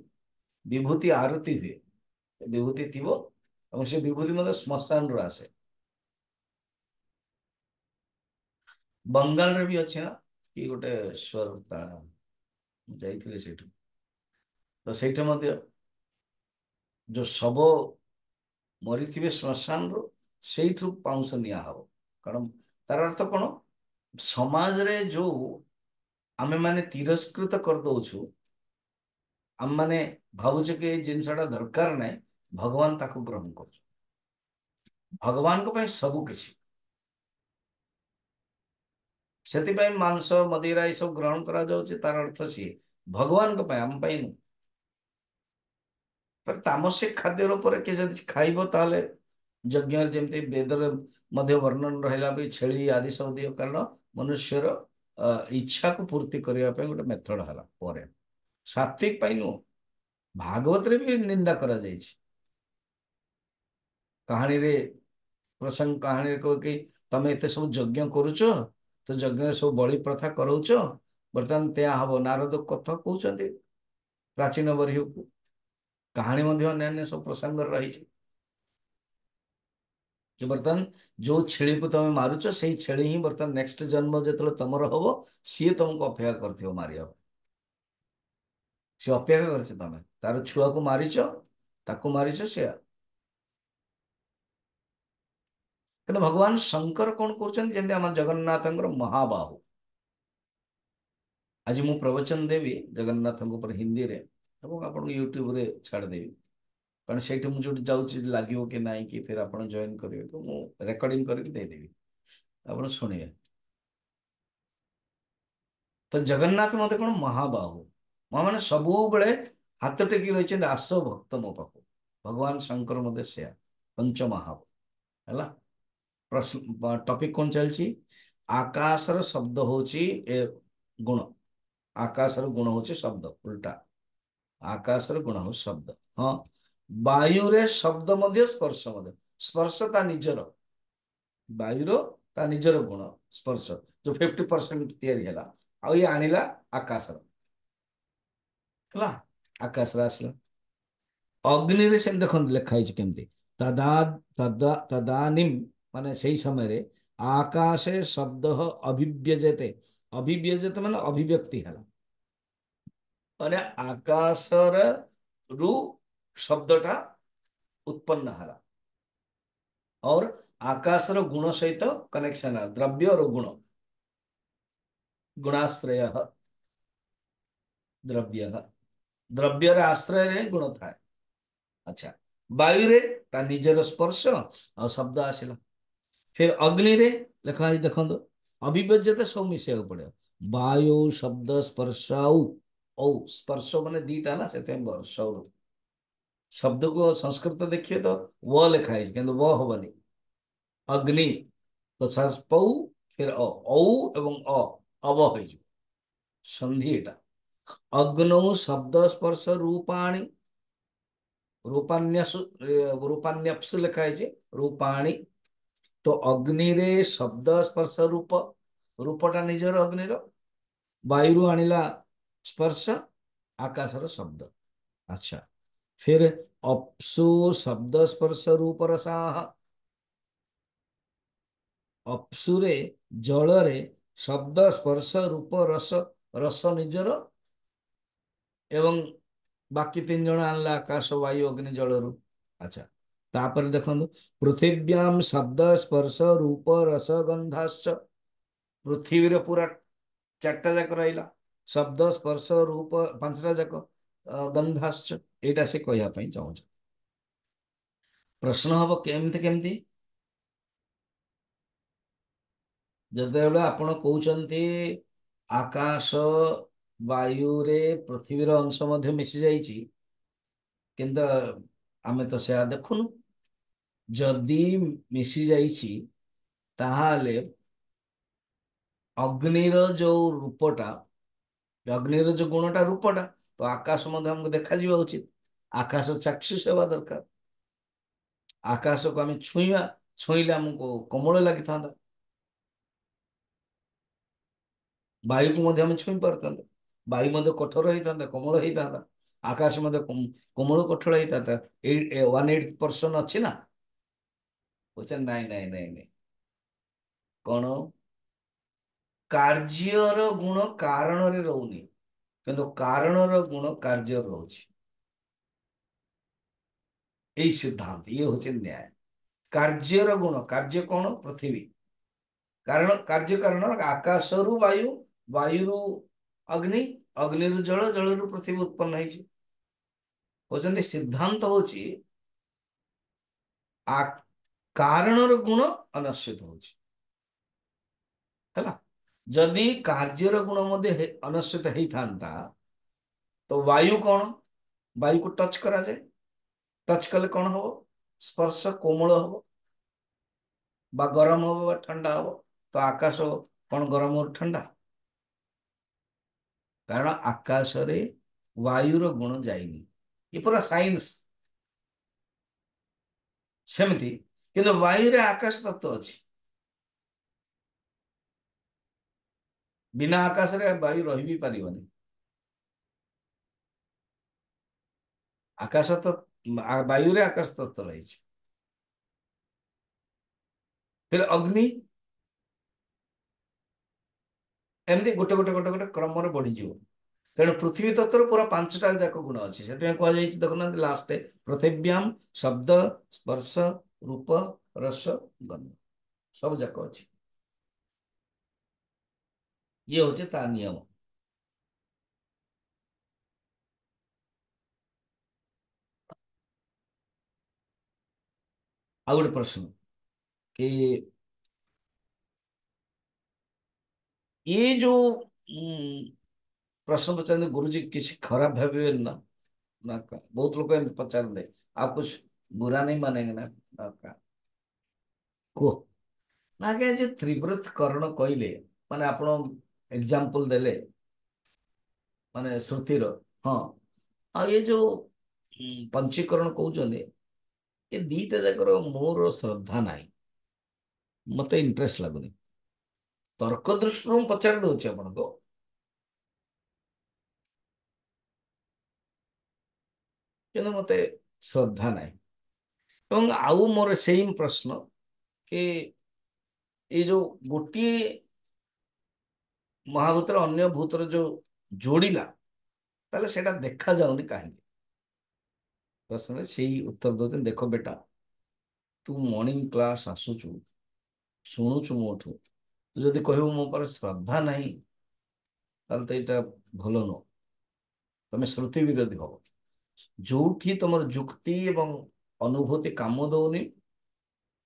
विभूति आरती हुए विभूति थिबो और से विभूति मते श्मशान रो आसे बंगाल रे भी अछि ना कि गोटे स्वर ता जाइथिले सेठु तो सेठे मते जो शव मरीथिबे श्मशान रो सेठु पाउंस निया हबो कारण तार अर्थ कोन समाज रे जो आमे माने तिरस्कृत कर दउछु आम माने भावुचे कि जिनसटा दरकार नाही भगवान ताको ग्रहण कर भगवान को सब किसी से मांस मदिरा ये सब ग्रहण करा जाउछि तार अर्थ सी भगवान को आम नु पर तामसिक खाद्य ऊपर किए जदि खाइबो ताले यज्ञ जमती वेदर मध्य वर्णन रहला भी छेली आदि सब दियो कारण मनुष्यर इच्छा को पूर्ति करने गोटे मेथड है पर सात्विक नु भागवत रे भी निंदा करा जाइछि कहानी रे प्रसंग कहानी कह कि तमे एते सब यज्ञ करुच तो यज्ञ सब बलि प्रथा कराउच बर्तमान त्या हब नारद कथा कहते प्राचीन बरही को कहानी अन्य सब प्रसंग रही कि बर्तमान जो छेली को तुम मारुच से छेली ही बर्तमान नेक्स्ट जन्म जो तुमर हम सी तुमको अपेक्षा कर मारिया सी अपेक्षा कर तमें तार छुआ को मारिच ताको मारिच से किंतु भगवान शंकर कौन कर जगन्नाथ महाबाहु आज मु प्रवचन देवी जगन्नाथ हिंदी रे आप यूट्यूब रे छाड़देवी कारण से मुझे जाऊँ लगे कि ना कि फिर आप जॉइन करेंगे तो मुझे रेकर्डिंग करके देदेवी आप शुणिए तो जगन्नाथ मत कौन महाबाहु माने सबु बेले हाथ टेकी रही आस भक्त मो पाख भगवान शंकर मत से पंचमहाबाहु है प्रश्न टॉपिक कौन चलची आकाशर शब्द होची ए गुण आकाशर गुण होची शब्द उल्टा आकाशर गुण हो शब्द हाँ वायु रे शब्द मध्य स्पर्श मध्य स्पर्श ता निजर वायुर ता निजर गुण स्पर्श जो 50% तैयारी हैला आ ये आनिला आकाशर हला आकाशर आसला अग्नि रे सेम देखन लिखाई छै केमती तदा तदा तदानिम माने सही समय रे आकाशे शब्द अभिव्यजते अभिव्यजते माने अभिव्यक्ति है माने आकाशर रु शब्दटा उत्पन्न है और आकाशर गुण सहित कनेक्शन है द्रव्य और गुण गुणाश्रय द्रव्य द्रव्य आश्रय रे गुण था अच्छा वायु रे ता निजर स्पर्श और शब्द आसला फिर अग्नि रे लिखा देखो अभिव्यजते सब मिसेक पड़े वायु शब्द स्पर्श औ स्पर्श माने दीटा ना से वर्ष शब्द को संस्कृत देखिए तो वो लिखा है कि वो हबनी अग्नि तो सर्पौ फिर औ एवं अव हो संधि एटा अग्नौ शब्द स्पर्श रूपाणी रूपान्यसु रूपान्यप्सु लिखा है रूपाणी तो अग्नि रे शब्द स्पर्श रूप रूपटा निजर अग्निर वायु आनिला स्पर्श आकाशर शब्द अच्छा फिर अप्सु शब्द स्पर्श रूप रसाह अप्सुरे जल रे शब्द स्पर्श रूप रस रस निजर एवं बाकी तीन जन आनला आकाश वायु अग्नि जल रु अच्छा तापर देखो पृथिव्याम शब्द स्पर्श रूप रस गंधाश्च पृथ्वी रे पूरा चारटा जाक रहा ଶବ୍ଦ ସ୍ପର୍ଶ ରୂପ ପାଞ୍ଚଟା ଯାକ ଗନ୍ଧାଶ୍ଚ ଏଇଟା ସେ କହିବା ପାଇଁ ଚାହୁଁଛ। ପ୍ରଶ୍ନ ହବ କେମିତି କେମିତି? ଯେତେବେଳେ ଆପଣ କହୁଛନ୍ତି ଆକାଶ ବାୟୁରେ ପୃଥିବୀର ଅଂଶ ମଧ୍ୟ ମିଶି ଯାଇଛି, କିନ୍ତୁ ଆମେ ତ ସେୟା ଦେଖୁନୁ। ଯଦି ମିଶି ଯାଇଛି ତାହେଲେ ଅଗ୍ନିର ଯୋଉ ରୂପଟା, ଅଗ୍ନିର ଯୋଉ ଗୁଣଟା ରୂପଟା, ତ ଆକାଶ ମଧ୍ୟ ଆମକୁ ଦେଖାଯିବା ଉଚିତ। ଆକାଶ ଚାକ୍ଷୁଷ ହେବା ଦରକାର। ଆକାଶକୁ ଆମେ ଛୁଇଁବା, ଛୁଇଁଲେ ଆମକୁ କୋମଳ ଲାଗିଥାନ୍ତା। ବାୟୁକୁ ମଧ୍ୟ ଆମେ ଛୁଇଁ ପାରୁଥାନ୍ତେ, ବାୟୁ ମଧ୍ୟ କଠୋର ହେଇଥାନ୍ତା, କୋମଳ ହେଇଥାନ୍ତା। ଆକାଶ ମଧ୍ୟ କୋମଳ କଠୋର ହେଇଥାନ୍ତା। 1/8 ଅଛି ନା। ବୁଝଛ? ନାଇଁ ନାଇଁ ନାଇଁ ନାଇଁ, କଣ କାର୍ଯ୍ୟର ଗୁଣ କାରଣରେ ରହୁନି, କିନ୍ତୁ କାରଣର ଗୁଣ କାର୍ଯ୍ୟ ରହୁଛି। ଏଇ ସିଦ୍ଧାନ୍ତ, ଇଏ ହଉଛି ନ୍ୟାୟ। କାର୍ଯ୍ୟର ଗୁଣ, କାର୍ଯ୍ୟ କଣ? ପୃଥିବୀ। କାରଣ କାର୍ଯ୍ୟ କାରଣ ଆକାଶରୁ ବାୟୁ, ବାୟୁରୁ ଅଗ୍ନି, ଅଗ୍ନିରୁ ଜଳ, ଜଳରୁ ପୃଥିବୀ ଉତ୍ପନ୍ନ ହେଇଛି। କହୁଛନ୍ତି ସିଦ୍ଧାନ୍ତ ହଉଛି କାରଣର ଗୁଣ ଅନସ୍ୱିତ ହଉଛି। ହେଲା, ଯଦି କାର୍ଯ୍ୟର ଗୁଣ ମଧ୍ୟ ଅନସ୍ୱିତ ହେଇଥାନ୍ତା ତ ବାୟୁ କଣ? ବାୟୁକୁ ଟଚ୍ କରାଯାଏ, ଟଚ୍ କଲେ କଣ ହବ? ସ୍ପର୍ଶ କୋମଳ ହବ, ବା ଗରମ ହବ ବା ଥଣ୍ଡା ହବ। ତ ଆକାଶ କଣ ଗରମ ଥଣ୍ଡା? କାରଣ ଆକାଶରେ ବାୟୁର ଗୁଣ ଯାଇନି। ଏ ପୁରା ସାଇନ୍ସ। ସେମିତି କିନ୍ତୁ ବାୟୁରେ ଆକାଶ ତତ୍ଵ ଅଛି। ବିନା ଆକାଶରେ ବାୟୁ ରହି ବି ପାରିବନି। ଆକାଶ ତ ବାୟୁରେ ଆକାଶ ତତ୍ଵ ରହିଛି। ଫିର ଅଗ୍ନି, ଏମିତି ଗୋଟେ ଗୋଟେ ଗୋଟେ ଗୋଟେ କ୍ରମରେ ବଢିଯିବ। ତେଣୁ ପୃଥିବୀ ତତ୍ଵର ପୁରା 5ଟା ଯାକ ଗୁଣ ଅଛି। ସେଥିପାଇଁ କୁହାଯାଇଛି, ଦେଖୁନାହାନ୍ତି ଲାଷ୍ଟ ପୃଥିବ୍ୟାମ ଶବ୍ଦ ସ୍ପର୍ଶ ରୂପ ରସ ଗନ୍ଧ, ସବୁ ଯାକ ଅଛି। ଇଏ ହଉଛି ତା ନିୟମ। ଆଉ ଗୋଟେ ପ୍ରଶ୍ନ କି ये जो प्रश्न पचारते गुरुजी किसी खराब भाविबेନି ना? ना का बहुत लोग एमती पचारते, आप कुछ बुरा नहीं मानेंगे ना? ना का को आगे जो त्रिव्रत करण कहले, माने आपण एग्जांपल देले, माने श्रुतिर। हाँ, आ ये जो पंचीकरण कहउचंदे, ये दीटा जाकर मोर श्रद्धा नाही, मते इंटरेस्ट लागुनी। तर्क दृष्टि मु पचारि दउछि आपनको, କିନ୍ତୁ ମତେ ଶ୍ରଦ୍ଧା ନାହିଁ। ଏବଂ ଆଉ ମୋର ସେଇ ପ୍ରଶ୍ନ କି ଏଇ ଯୋଉ ଗୋଟିଏ ମହାଭୂତର ଅନ୍ୟ ଭୂତର ଯୋଉ ଯୋଡ଼ିଲା, ତାହେଲେ ସେଟା ଦେଖା ଯାଉନି କାହିଁକି? ପ୍ରଶ୍ନରେ ସେଇ ଉତ୍ତର ଦଉଛନ୍ତି, ଦେଖ ବେଟା, ତୁ ମର୍ଣ୍ଣିଂ କ୍ଲାସ୍ ଆସୁଛୁ, ଶୁଣୁଛୁ ମୋଠୁ, ତୁ ଯଦି କହିବୁ ମୋ ଉପରେ ଶ୍ରଦ୍ଧା ନାହିଁ, ତାହେଲେ ତ ଏଇଟା ଭଲ ନୁହଁ, ତମେ ଶ୍ରୁତି ବିରୋଧୀ ହବ। ଯୋଉଠି ତମର ଯୁକ୍ତି ଏବଂ ଅନୁଭୂତି କାମ ଦଉନି,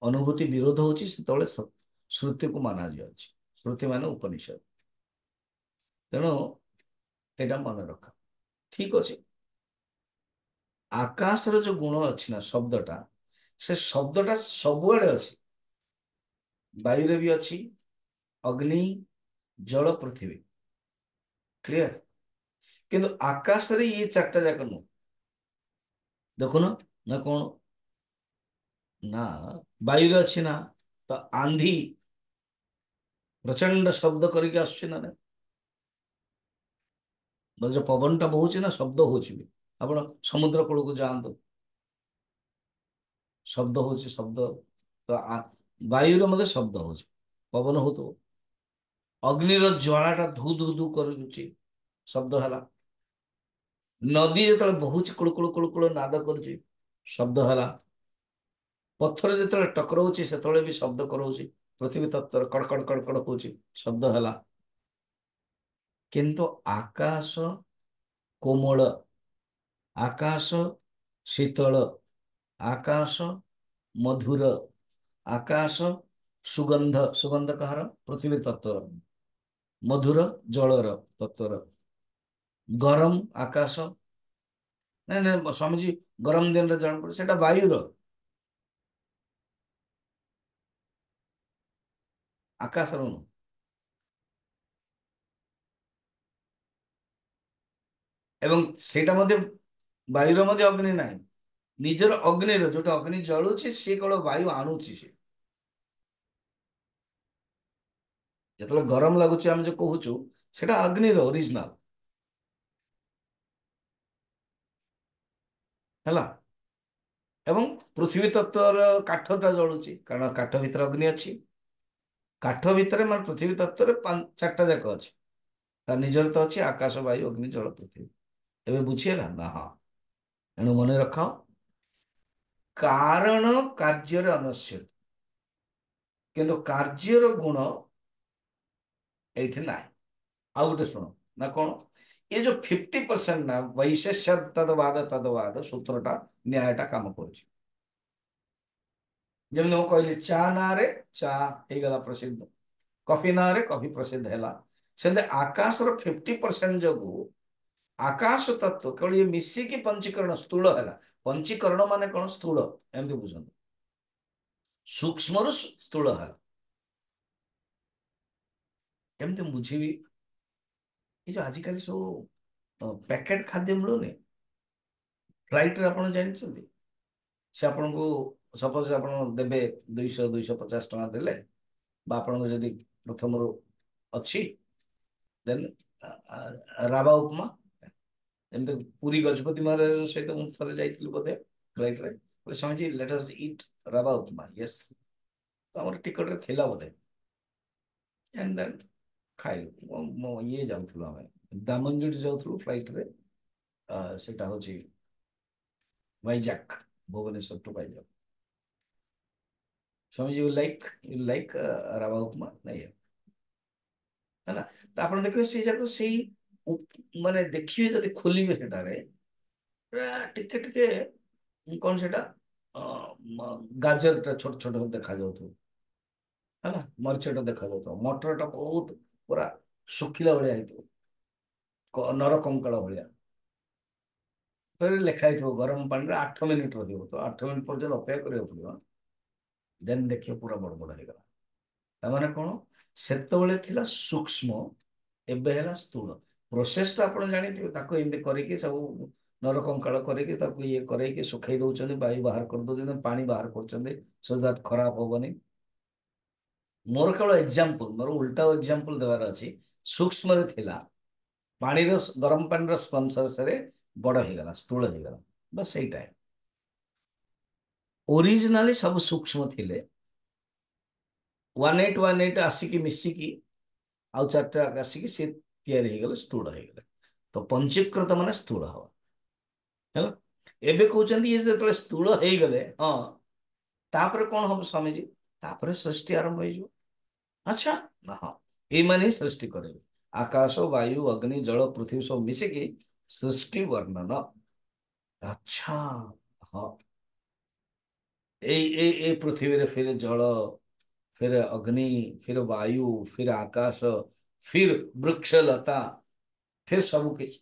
ଅନୁଭୂତି ବିରୋଧ ହଉଛି, ସେତେବେଳେ ଶ୍ରୁତିକୁ ମାନା ଯାଉଛି। ଶ୍ରୁତି ମାନେ ଉପନିଷଦ। ତେଣୁ ଏଇଟା ମନେ ରଖ। ଠିକ ଅଛି, ଆକାଶର ଯୋଉ ଗୁଣ ଅଛି ନା, ଶବ୍ଦଟା, ସେ ଶବ୍ଦଟା ସବୁଆଡେ ଅଛି। ବାୟୁରେ ବି ଅଛି, ଅଗ୍ନି ଜଳ ପୃଥିବୀ, କ୍ଲିୟର। କିନ୍ତୁ ଆକାଶରେ ଇଏ 4ଟା ଯାକ ନୁହଁ। ଦେଖୁନ ନା କଣ? ନା ବାୟୁରେ ଅଛି ନା, ତ ଆନ୍ଧି ପ୍ରଚଣ୍ଡ ଶବ୍ଦ କରିକି ଆସୁଛି ନା ନାଇଁ? ଯୋଉ ପବନଟା ବହୁଛି ନା, ଶବ୍ଦ ହଉଛି ବି। ଆପଣ ସମୁଦ୍ର କୂଳକୁ ଯାଆନ୍ତୁ, ଶବ୍ଦ ହଉଛି, ଶବ୍ଦ। ତ ବାୟୁରେ ମଧ୍ୟ ଶବ୍ଦ ହଉଛି, ପବନ ହଉଥିବ। ଅଗ୍ନିର ଜ୍ୱାଳାଟା ଧୁ ଧୁ ଧୁ କରୁଛି, ଶବ୍ଦ ହେଲା। ନଦୀ ଯେତେବେଳେ ବହୁଛି, କୁଳୁ କୁଳୁ କୁଳୁ କୁଳୁ ନାଦ କରୁଛି, ଶବ୍ଦ ହେଲା। ପଥର ଯେତେବେଳେ ଟକରାଉଛି, ସେତେବେଳେ ବି ଶବ୍ଦ କରଉଛି। ପୃଥିବୀ ତତ୍ଵର କଡ଼ କଡ଼ କଡ଼ କଡ଼ ହଉଛି, ଶବ୍ଦ ହେଲା। କିନ୍ତୁ ଆକାଶ କୋମଳ, ଆକାଶ ଶୀତଳ, ଆକାଶ ମଧୁର, ଆକାଶ ସୁଗନ୍ଧ, ସୁଗନ୍ଧ କାହାର? ପୃଥିବୀ ତତ୍ଵର। ମଧୁର ଜଳର ତତ୍ଵର। ଗରମ ଆକାଶ, ନାଇଁ ନାଇଁ ସ୍ୱାମୀଜୀ ଗରମ ଦିନରେ ଜଣା ପଡେ, ସେଟା ବାୟୁର, ଆକାଶର ନୁହଁ। ଏବଂ ସେଇଟା ମଧ୍ୟ ବାୟୁର ମଧ୍ୟ ଅଗ୍ନି ନାହିଁ, ନିଜର ଅଗ୍ନିର, ଯୋଉଟା ଅଗ୍ନି ଜଳୁଛି ସିଏ କେବଳ ବାୟୁ ଆଣୁଛି। ସେ ଯେତେବେଳେ ଗରମ ଲାଗୁଛି ଆମେ ଯୋଉ କହୁଛୁ ସେଟା ଅଗ୍ନିର ଅରିଜିନାଲ ହେଲା। ଏବଂ ପୃଥିବୀ ତତ୍ଵର କାଠଟା ଜଳୁଛି, କାରଣ କାଠ ଭିତରେ ଅଗ୍ନି ଅଛି। କାଠ ଭିତରେ ମାନେ ପୃଥିବୀ ତତ୍ଵରେ ଚାରିଟା ଯାକ ଅଛି, ତା ନିଜର ତ ଅଛି ଆକାଶ ବାୟୁ ଅଗ୍ନି ଜଳ ପୃଥିବୀ। ଏବେ ବୁଝିହେଲା ନା? ହଁ। ଏଣୁ ମନେ ରଖ, କାରଣ କାର୍ଯ୍ୟରେ ଅନସ୍ୟତ, କିନ୍ତୁ କାର୍ଯ୍ୟର ଗୁଣ ଏଇଠି ନାହିଁ। ଆଉ ଗୋଟେ ଶୁଣ ନା, କଣ ଏ ଯୋଉ 50% ନା ବୈଶେଷ୍ୟ ତଦବାଦ ସୂତ୍ରଟା ନ୍ୟାୟଟା କାମ କରୁଛି। ଯେମିତି ମୁଁ କହିଲି ଚା ନାଁରେ ଚା ହେଇଗଲା ପ୍ରସିଦ୍ଧ, କଫି ନାଁରେ କଫି ପ୍ରସିଦ୍ଧ ହେଲା। ସେମିତି ଆକାଶର 50% ଯୋଗୁ ଆକାଶ ତତ୍ଵ କେବଳ ଇଏ ମିଶିକି ପଞ୍ଚୀକରଣ ସ୍ଥୂଳ ହେଲା। ପଞ୍ଚୀକରଣ ମାନେ କଣ? ସ୍ଥୂଳ, ଏମିତି ବୁଝନ୍ତୁ, ସୂକ୍ଷ୍ମରୁ ସ୍ଥୂଳ ହେଲା। କେମିତି ବୁଝିବି? ଏ ଯୋଉ ଆଜିକାଲି ସବୁ ପ୍ୟାକେଟ ଖାଦ୍ୟ ମିଳୁନି, ଫ୍ଲାଇଟରେ ଆପଣ ଜାଣିଛନ୍ତି, ସେ ଆପଣଙ୍କୁ ସପୋଜ ଆପଣ ଦେବେ 200-250 ଟଙ୍କା ଦେଲେ, ବା ଆପଣଙ୍କୁ ଯଦି ପ୍ରଥମରୁ ଅଛି, ଦେନ୍ ରାବା ଉପମା, ଏମିତି ପୁରୀ ଗଜପତି ମହାରାଜ ସହିତ ମୁଁ ଥରେ ଯାଇଥିଲି ବୋଧେ ଫ୍ଲାଇଟରେ, ସ୍ୱାମୀଜୀ ଲେଟ୍ ଅସ୍ ଇଟ୍ ରାବା ଉପମା, ୟେସ୍, ଆମର ଟିକଟରେ ଥିଲା ବୋଧେ, ଏଣ୍ଡ ଦେନ୍ ଖାଇଲୁ। ଇଏ ଯାଉଥିଲୁ ଆମେ ଦାମନଯୋଡ଼ି ଯାଉଥିଲୁ ଫ୍ଲାଇଟରେ, ସେଟା ହଉଛି ଭାଇଜାକ୍, ଭୁବନେଶ୍ୱର ଟୁ ଭାଇଜାକ୍। ସ୍ୱାମୀଜୀ ୟୁ ଲାଇକ୍ ରାବା ଉପମା? ନାଇଁ ହେଲା। ତ ଆପଣ ଦେଖିବେ ସେଇ ଯାକ ସେଇ ମାନେ ଦେଖିବେ ଯଦି ଖୋଲିବେ ସେଟାରେ ପୁରା ଟିକେ ଟିକେ କଣ ସେଟା ଗାଜରଟା ଛୋଟ ଛୋଟ ଦେଖାଯାଉଥିବ ହେଲା, ମରିଚଟା ଦେଖାଯାଉଥିବ, ମଟରଟା ବହୁତ ପୁରା ଶୁଖିଲା ଭଳିଆ ହେଇଥିବ, ନର କଙ୍କାଳ ଭଳିଆ। ଫେର ଲେଖା ହେଇଥିବ ଗରମ ପାଣିରେ 8 ମିନିଟ ରହିବ, ତ 8 ମିନିଟ ପର୍ଯ୍ୟନ୍ତ ଅପେକ୍ଷା କରିବାକୁ ପଡିବ। ଦେନ୍ ଦେଖିବ ପୁରା ବଡ ବଡ ହେଇଗଲା। ତାମାନେ କଣ? ସେତେବେଳେ ଥିଲା ସୂକ୍ଷ୍ମ, ଏବେ ହେଲା ସ୍ଥୂଳ। ପ୍ରୋସେସଟା ଆପଣ ଜାଣିଥିବେ, ତାକୁ ଏମିତି କରିକି ସବୁ ନରକଙ୍କାଳ କରିକି ତାକୁ ଇଏ କରେଇକି ଶୁଖେଇ ଦଉଛନ୍ତି, ବାୟୁ ବାହାର କରିଦଉଛନ୍ତି, ପାଣି ବାହାର କରୁଛନ୍ତି, ସୋ ଦ୍ୟାଟ୍ ଖରାପ ହବନି। ମୋର କେବଳ ଏକ୍ଜାମ୍ପଲ, ମୋର ଉଲ୍ଟା ଏକ୍ଜାମ୍ପଲ ଦେବାର ଅଛି। ସୂକ୍ଷ୍ମରେ ଥିଲା, ପାଣିର ଗରମ ପାଣିର ସ୍ପନ୍ସରେ ବଡ ହେଇଗଲା, ସ୍ଥୂଳ ହେଇଗଲା, ବାସ୍ ସେଇଟା। ଓରିଜିନାଲି ସବୁ ସୂକ୍ଷ୍ମ ଥିଲେ, 1818 ଆସିକି ମିଶିକି ଆଉ ଚାରିଟା ଆସିକି ସେ ତିଆରି ହେଇଗଲେ, ସ୍ଥୂଳ ହେଇଗଲେ। ତ ପଞ୍ଚୀକୃତ ମାନେ ସ୍ଥୂଳ ହବ ହେଲା। ଏବେ କହୁଛନ୍ତି ଇଏ ଯେତେବେଳେ ସ୍ଥୂଳ ହେଇଗଲେ, ହଁ, ତାପରେ କଣ ହବ ସ୍ୱାମୀଜୀ? ତାପରେ ସୃଷ୍ଟି ଆରମ୍ଭ ହେଇଯିବ। ଆଚ୍ଛା ନା, ହଁ, ଏଇମାନେ ହିଁ ସୃଷ୍ଟି କରିବେ, ଆକାଶ ବାୟୁ ଅଗ୍ନି ଜଳ ପୃଥିବୀ ସବୁ ମିଶିକି ସୃଷ୍ଟି ବର୍ଣ୍ଣନ। ଆଚ୍ଛା, ହଁ, এই पृथ्वी फिर जल, फिर अग्नि, फिर वायु, फिर आकाश, फिर वृक्ष लता, फिर सब कुछ।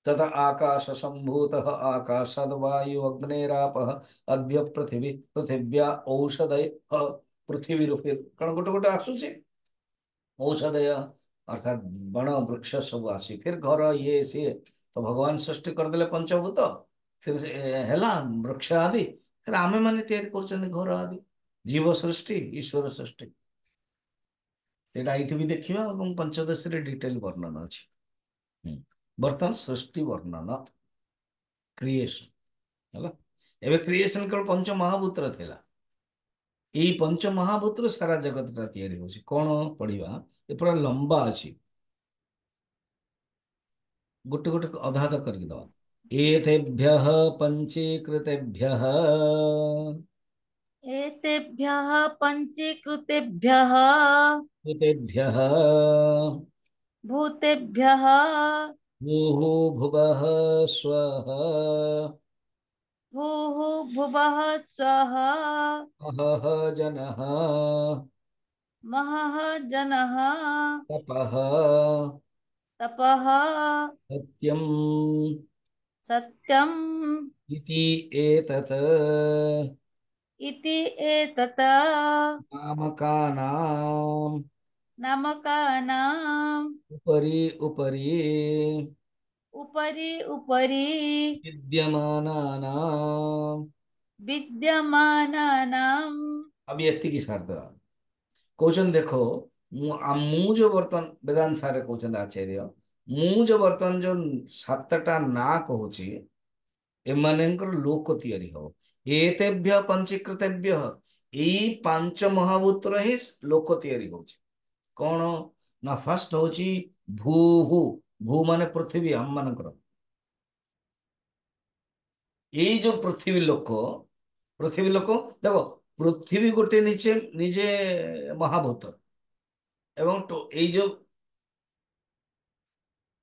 तथा आकाश संभूत आकाशाद वायु अग्नेराप अद्य पृथ्वी पृथिव्या औषधय पृथ्वी फिर कौन गोटे गोटे आसूचे औषधय, अर्थात बण वृक्ष सब आसी फिर घर ये सी, तो भगवान सृष्टि करदे पंचभूत, फिर हैला वृक्ष आदि, फिर आमे माने तैयारी कर घर आदि, जीव सृष्टि ईश्वर सृष्टि। एटा एठी भी देखिबा এবং पंचदशी रे डिटेल वर्णन अछि। बर्तमान सृष्टि वर्णन क्रिएशन हैला। एबे क्रिएशन केवल पंच महाभूतर थिला, एई पंच महाभूतर सारा जगत ता तैयारी होछि। कोन पढिबा ए पूरा लंबा अछि, गोटे गोटे अधा अधा करके दवा। एतेभ्यः पंचीकृतेभ्यः एतेभ्यः पञ्चीकृतेभ्यः एतेभ्यः भूतेभ्यः भूः भुवः स्वः भूः भुवः स्वः अहः जनः महः जनः तपः तपः सत्यम् सत्यम् इति एतत् इति एतत् नामकानाम् नामकानाम् उपरि उपरि उपरि उपरि विद्यमानानाम्। विद्यमानानाम्। अब ଏତିକି ସାରିଦେବା। କହୁଛନ୍ତି ଦେଖ, ମୁଁ ଯୋଉ ବର୍ତ୍ତମାନ ବେଦାନ୍ତ ସାରେ କହୁଛନ୍ତି ଆଚାର୍ଯ୍ୟ, ମୁଁ ଯୋଉ ବର୍ତ୍ତମାନ ଯୋଉ ସାତଟା ନାଁ କହୁଛି ଏମାନଙ୍କର ଲୋକ ତିଆରି ହବ। ଏତେଭ୍ୟ ପଞ୍ଚୀକୃତେଭ୍ୟ, ଏଇ ପାଞ୍ଚ ମହାଭୂତର ହିଁ ଲୋକ ତିଆରି ହଉଛି। କଣ ନା ଫାଷ୍ଟ ହଉଛି ଭୂହୁ। ଭୂ ମାନେ ପୃଥିବୀ ଆମ ମାନଙ୍କର। ଏଇ ଯୋଉ ପୃଥିବୀ ଲୋକ ଦେଖ, ପୃଥିବୀ ଗୋଟେ ନିଜେ ନିଜେ ମହାଭୂତ। ଏବଂ ଏଇ ଯୋଉ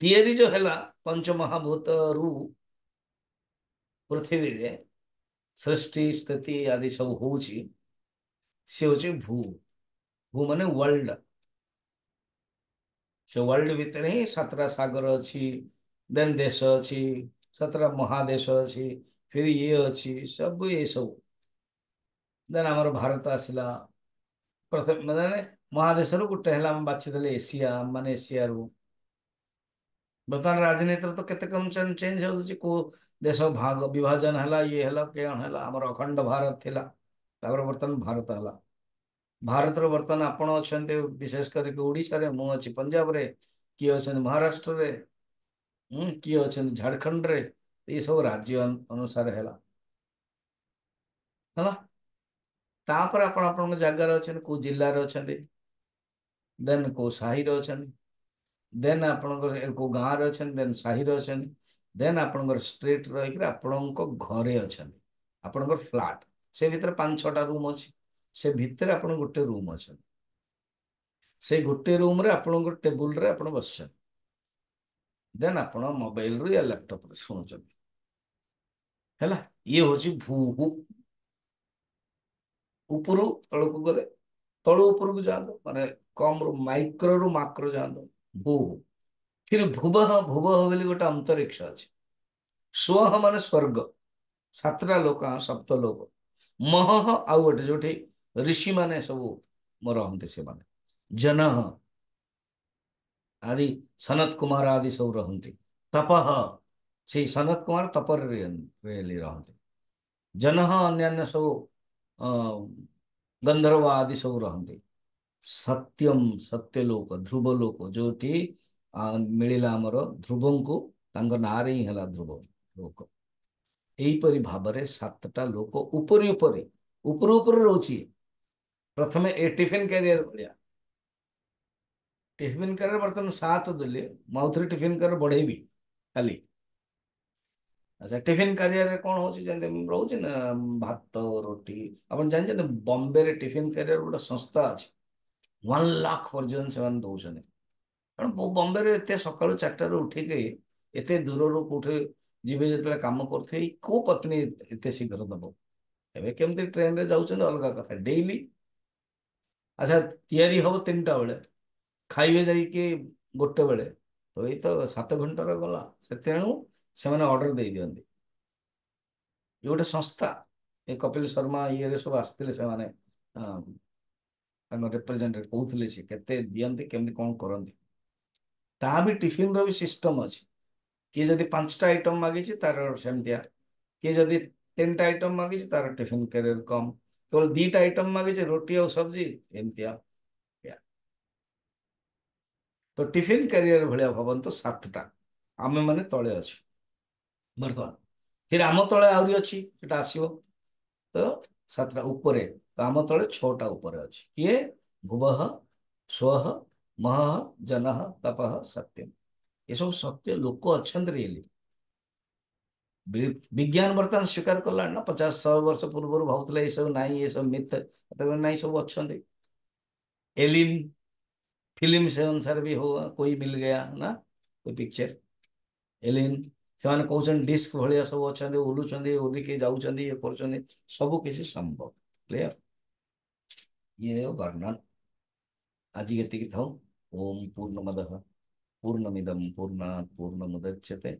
ତିଆରି ଯୋଉ ହେଲା ପଞ୍ଚମହାଭୂତରୁ ପୃଥିବୀରେ ସୃଷ୍ଟି ସ୍ଥିତି ଆଦି ସବୁ ହଉଛି, ସେ ହଉଛି ଭୂ। ଭୂ ମାନେ ୱାର୍ଲଡ। ସେ ୱାର୍ଲଡ ଭିତରେ ହିଁ ସାତଟା ସାଗର ଅଛି, ଦେନ୍ ଦେଶ ଅଛି, ସାତଟା ମହାଦେଶ ଅଛି, ଫିର ଇଏ ଅଛି, ସବୁ ଏ ସବୁ। ଦେନ୍ ଆମର ଭାରତ ଆସିଲା ପ୍ରଥମ, ମାନେ ମହାଦେଶରୁ ଗୋଟେ ହେଲା, ଆମେ ବାଛିଦେଲେ ଏସିଆ, ମାନେ ଏସିଆରୁ। ବର୍ତ୍ତମାନ ରାଜନୀତିରେ ତ କେତେ କମ ଚେଞ୍ଜ ହଉଛି, କୋଉ ଦେଶ ଭାଗ ବିଭାଜନ ହେଲା, ଇଏ ହେଲା, କଣ ହେଲା। ଆମର ଅଖଣ୍ଡ ଭାରତ ଥିଲା, ତାପରେ ବର୍ତ୍ତମାନ ଭାରତ ହେଲା। ଭାରତର ବର୍ତ୍ତମାନ ଆପଣ ଅଛନ୍ତି ବିଶେଷ କରିକି ଓଡ଼ିଶାରେ, ମୁଁ ଅଛି ପଞ୍ଜାବରେ, କିଏ ଅଛନ୍ତି ମହାରାଷ୍ଟ୍ରରେ, କିଏ ଅଛନ୍ତି ଝାଡ଼ଖଣ୍ଡରେ। ଏଇ ସବୁ ରାଜ୍ୟ ଅନୁସାରେ ହେଲା। ତାପରେ ଆପଣ ଆପଣଙ୍କ ଜାଗାରେ ଅଛନ୍ତି, କୋଉ ଜିଲ୍ଲାରେ ଅଛନ୍ତି, ଦେନ୍ କୋଉ ସାହିରେ ଅଛନ୍ତି, ଦେନ୍ ଆପଣଙ୍କର କୋଉ ଗାଁରେ ଅଛନ୍ତି, ଦେନ୍ ସାହିରେ ଅଛନ୍ତି, ଦେନ୍ ଆପଣଙ୍କର ଷ୍ଟ୍ରିଟ୍ ରହିକିରି ଆପଣଙ୍କ ଘରେ ଅଛନ୍ତି, ଆପଣଙ୍କର ଫ୍ଲାଟ୍। ସେ ଭିତରେ ପାଞ୍ଚ ଛଅଟା ରୁମ୍ ଅଛି। ସେ ଭିତରେ ଆପଣ ଗୋଟେ ରୁମ୍ ଅଛନ୍ତି। ସେ ଗୋଟେ ରୁମ୍ରେ ଆପଣଙ୍କ ଟେବୁଲରେ ଆପଣ ବସିଛନ୍ତି, ଦେନ୍ ଆପଣ ମୋବାଇଲରୁ ୟା ଲ୍ୟାପଟପରେ ଶୁଣୁଛନ୍ତି। ହେଲା, ଇଏ ହଉଛି ଭୂ। ଉପରୁ ତଳକୁ ଗଲେ, ତଳୁ ଉପରକୁ ଯାଆନ୍ତୁ, ମାନେ କମ ରୁ ମାଇକ୍ରୋରୁ ମାକ୍ରୋ ଯାଆନ୍ତୁ, ଭୂ। ଫିର ଭୁବଃ, ଭୁବଃ ବୋଲି ଗୋଟେ ଅନ୍ତରିକ୍ଷ ଅଛି। ସ୍ୱଃ ମାନେ ସ୍ୱର୍ଗ, ସାତଟା ଲୋକ, ସପ୍ତ ଲୋକ। ମହଃ ଆଉ ଗୋଟେ, ଯୋଉଠି ଋଷି ମାନେ ସବୁ ରହନ୍ତି, ସେମାନେ ଜନଃ ଆଦି, ସନତ କୁମାର ଆଦି ସବୁ ରହନ୍ତି। ତପଃ, ସେଇ ସନତ କୁମାର ତପରେ ରହନ୍ତି। ଜନଃ ଅନ୍ୟାନ୍ୟ ସବୁ ଅ ଗନ୍ଧର୍ବ ଆଦି ସବୁ ରହନ୍ତି। ସତ୍ୟମ, ସତ୍ୟଲୋକ, ଧ୍ରୁବ ଲୋକ, ଯୋଉଠି ମିଳିଲା ଆମର ଧ୍ରୁବଙ୍କୁ, ତାଙ୍କ ନାଁରେ ହିଁ ହେଲା ଧ୍ରୁବ ଲୋକ। ଏଇପରି ଭାବରେ ସାତଟା ଲୋକ ଉପରି ଉପରେ, ଉପରୁ ଉପରୁ ରହୁଛି। ପ୍ରଥମେ ଏ ଟିଫିନ କ୍ୟାରିୟର ଭଳିଆ, ଟିଫିନ କ୍ୟାରିୟର ବର୍ତ୍ତମାନ 7 ଦେଲେ, ମୁଁ ଆଉଥରେ ଟିଫିନ କ୍ୟାରିୟର ବଢେଇବି କାଲି। ଆଚ୍ଛା, ଟିଫିନ କ୍ୟାରିୟରରେ କଣ ହଉଛି, ଯେମିତି ରହୁଛି ନା ଭାତ ରୁଟି। ଆପଣ ଜାଣିଛନ୍ତି ବମ୍ବେରେ ଟିଫିନ କ୍ୟାରିୟର ଗୋଟେ ସଂସ୍ଥା ଅଛି, 1 ଲାଖ ପର୍ଯ୍ୟନ୍ତ ସେମାନେ ଦଉଛନ୍ତି। କାରଣ ବମ୍ବେରେ ଏତେ ସକାଳୁ 4ଟାରୁ ଉଠିକି ଏତେ ଦୂରରୁ କୋଉଠି ଯିବେ, ଯେତେବେଳେ କାମ କରୁଥିବେ, କୋଉ ପତ୍ନୀ ଏତେ ଶୀଘ୍ର ଦବ। ଏବେ କେମିତି ଟ୍ରେନରେ ଯାଉଛନ୍ତି ଅଲଗା କଥା, ଡେଇଲି। ଆଚ୍ଛା, ତିଆରି ହବ 3ଟା ବେଳେ, ଖାଇବେ ଯାଇକି 1 ବେଳେ, ତ ଏଇ ତ 7 ଘଣ୍ଟାର ଗଲା। ସେ ତେଣୁ ସେମାନେ ଅର୍ଡର ଦେଇ ଦିଅନ୍ତି। ଏ ଗୋଟେ ସଂସ୍ଥା, ଏ କପିଲ ଶର୍ମା ଇଏରେ ସବୁ ଆସିଥିଲେ ସେମାନେ, ତାଙ୍କ ରିପ୍ରେଜେଣ୍ଟେଟିଭ କହୁଥିଲେ ସେ କେତେ ଦିଅନ୍ତି, କେମିତି କଣ କରନ୍ତି। ତା ବି ଟିଫିନର ବି ସିଷ୍ଟମ ଅଛି। କିଏ ଯଦି 5ଟା ଆଇଟମ ମାଗିଛି, ତାର ସେମିତିଆ। କିଏ ଯଦି 3ଟା ଆଇଟମ ମାଗିଛି, ତାର ଟିଫିନ କ୍ୟାରିୟର କମ। କେବଳ 2ଟା ଆଇଟମ ମାଗିଛି, ରୁଟି ଆଉ ସବଜି, ଏମିତିଆ। ତ ଟିଫିନ କ୍ୟାରିୟର ଭଳିଆ ଭାବନ୍ତୁ 7ଟା, ଆମେ ମାନେ ତଳେ ଅଛୁ ବର୍ତ୍ତମାନ। ଫିର ଆମ ତଳେ ଆହୁରି ଅଛି, ସେଟା ଆସିବ। ତ 7ଟା ଉପରେ, ତ ଆମ ତଳେ 6ଟା ଉପରେ ଅଛି। କିଏ? ଭୁବଃ, ସ୍ୱଃ, ମହଃ, ଜନଃ, ତପଃ, ସତ୍ୟମ୍। ଏସବୁ ସତ୍ୟ ଲୋକ ଅଛନ୍ତି ରିଏଲି। ବିଜ୍ଞାନ ବର୍ତ୍ତମାନ ସ୍ୱୀକାର କଲାଣି ନା, 50-100 ବର୍ଷ ପୂର୍ବରୁ ଭାବୁଥିଲେ ଏସବୁ ନାହିଁ, ଏସବୁ ମିଥ। ନାଇଁ, ସବୁ ଅଛନ୍ତି। ଏଲିନ୍ फिल्म से अनुसार भी हो कोई मिल गया ना कोई पिक्चर एलियन ସେମାନେ କହୁଛନ୍ତି ଡିସ୍କ ଭଳିଆ ସବୁ ଅଛନ୍ତି ଉଲୁଛନ୍ତି ଉଲିକି ଯାଉଛନ୍ତି ଇଏ କରୁଛନ୍ତି ସବୁ କିଛି ସମ୍ଭବ କ୍ଲିୟର ଇଏ ବର୍ଣ୍ଣନ ଆଜି ଏତିକି ଥାଉ ଓମ୍ ପୂର୍ଣ୍ଣମଦଃ ପୂର୍ଣ୍ଣମିଦಂ ପୂର୍ଣ୍ଣାତ୍ ପୂର୍ଣ୍ଣମୁଦଚ୍ୟତେ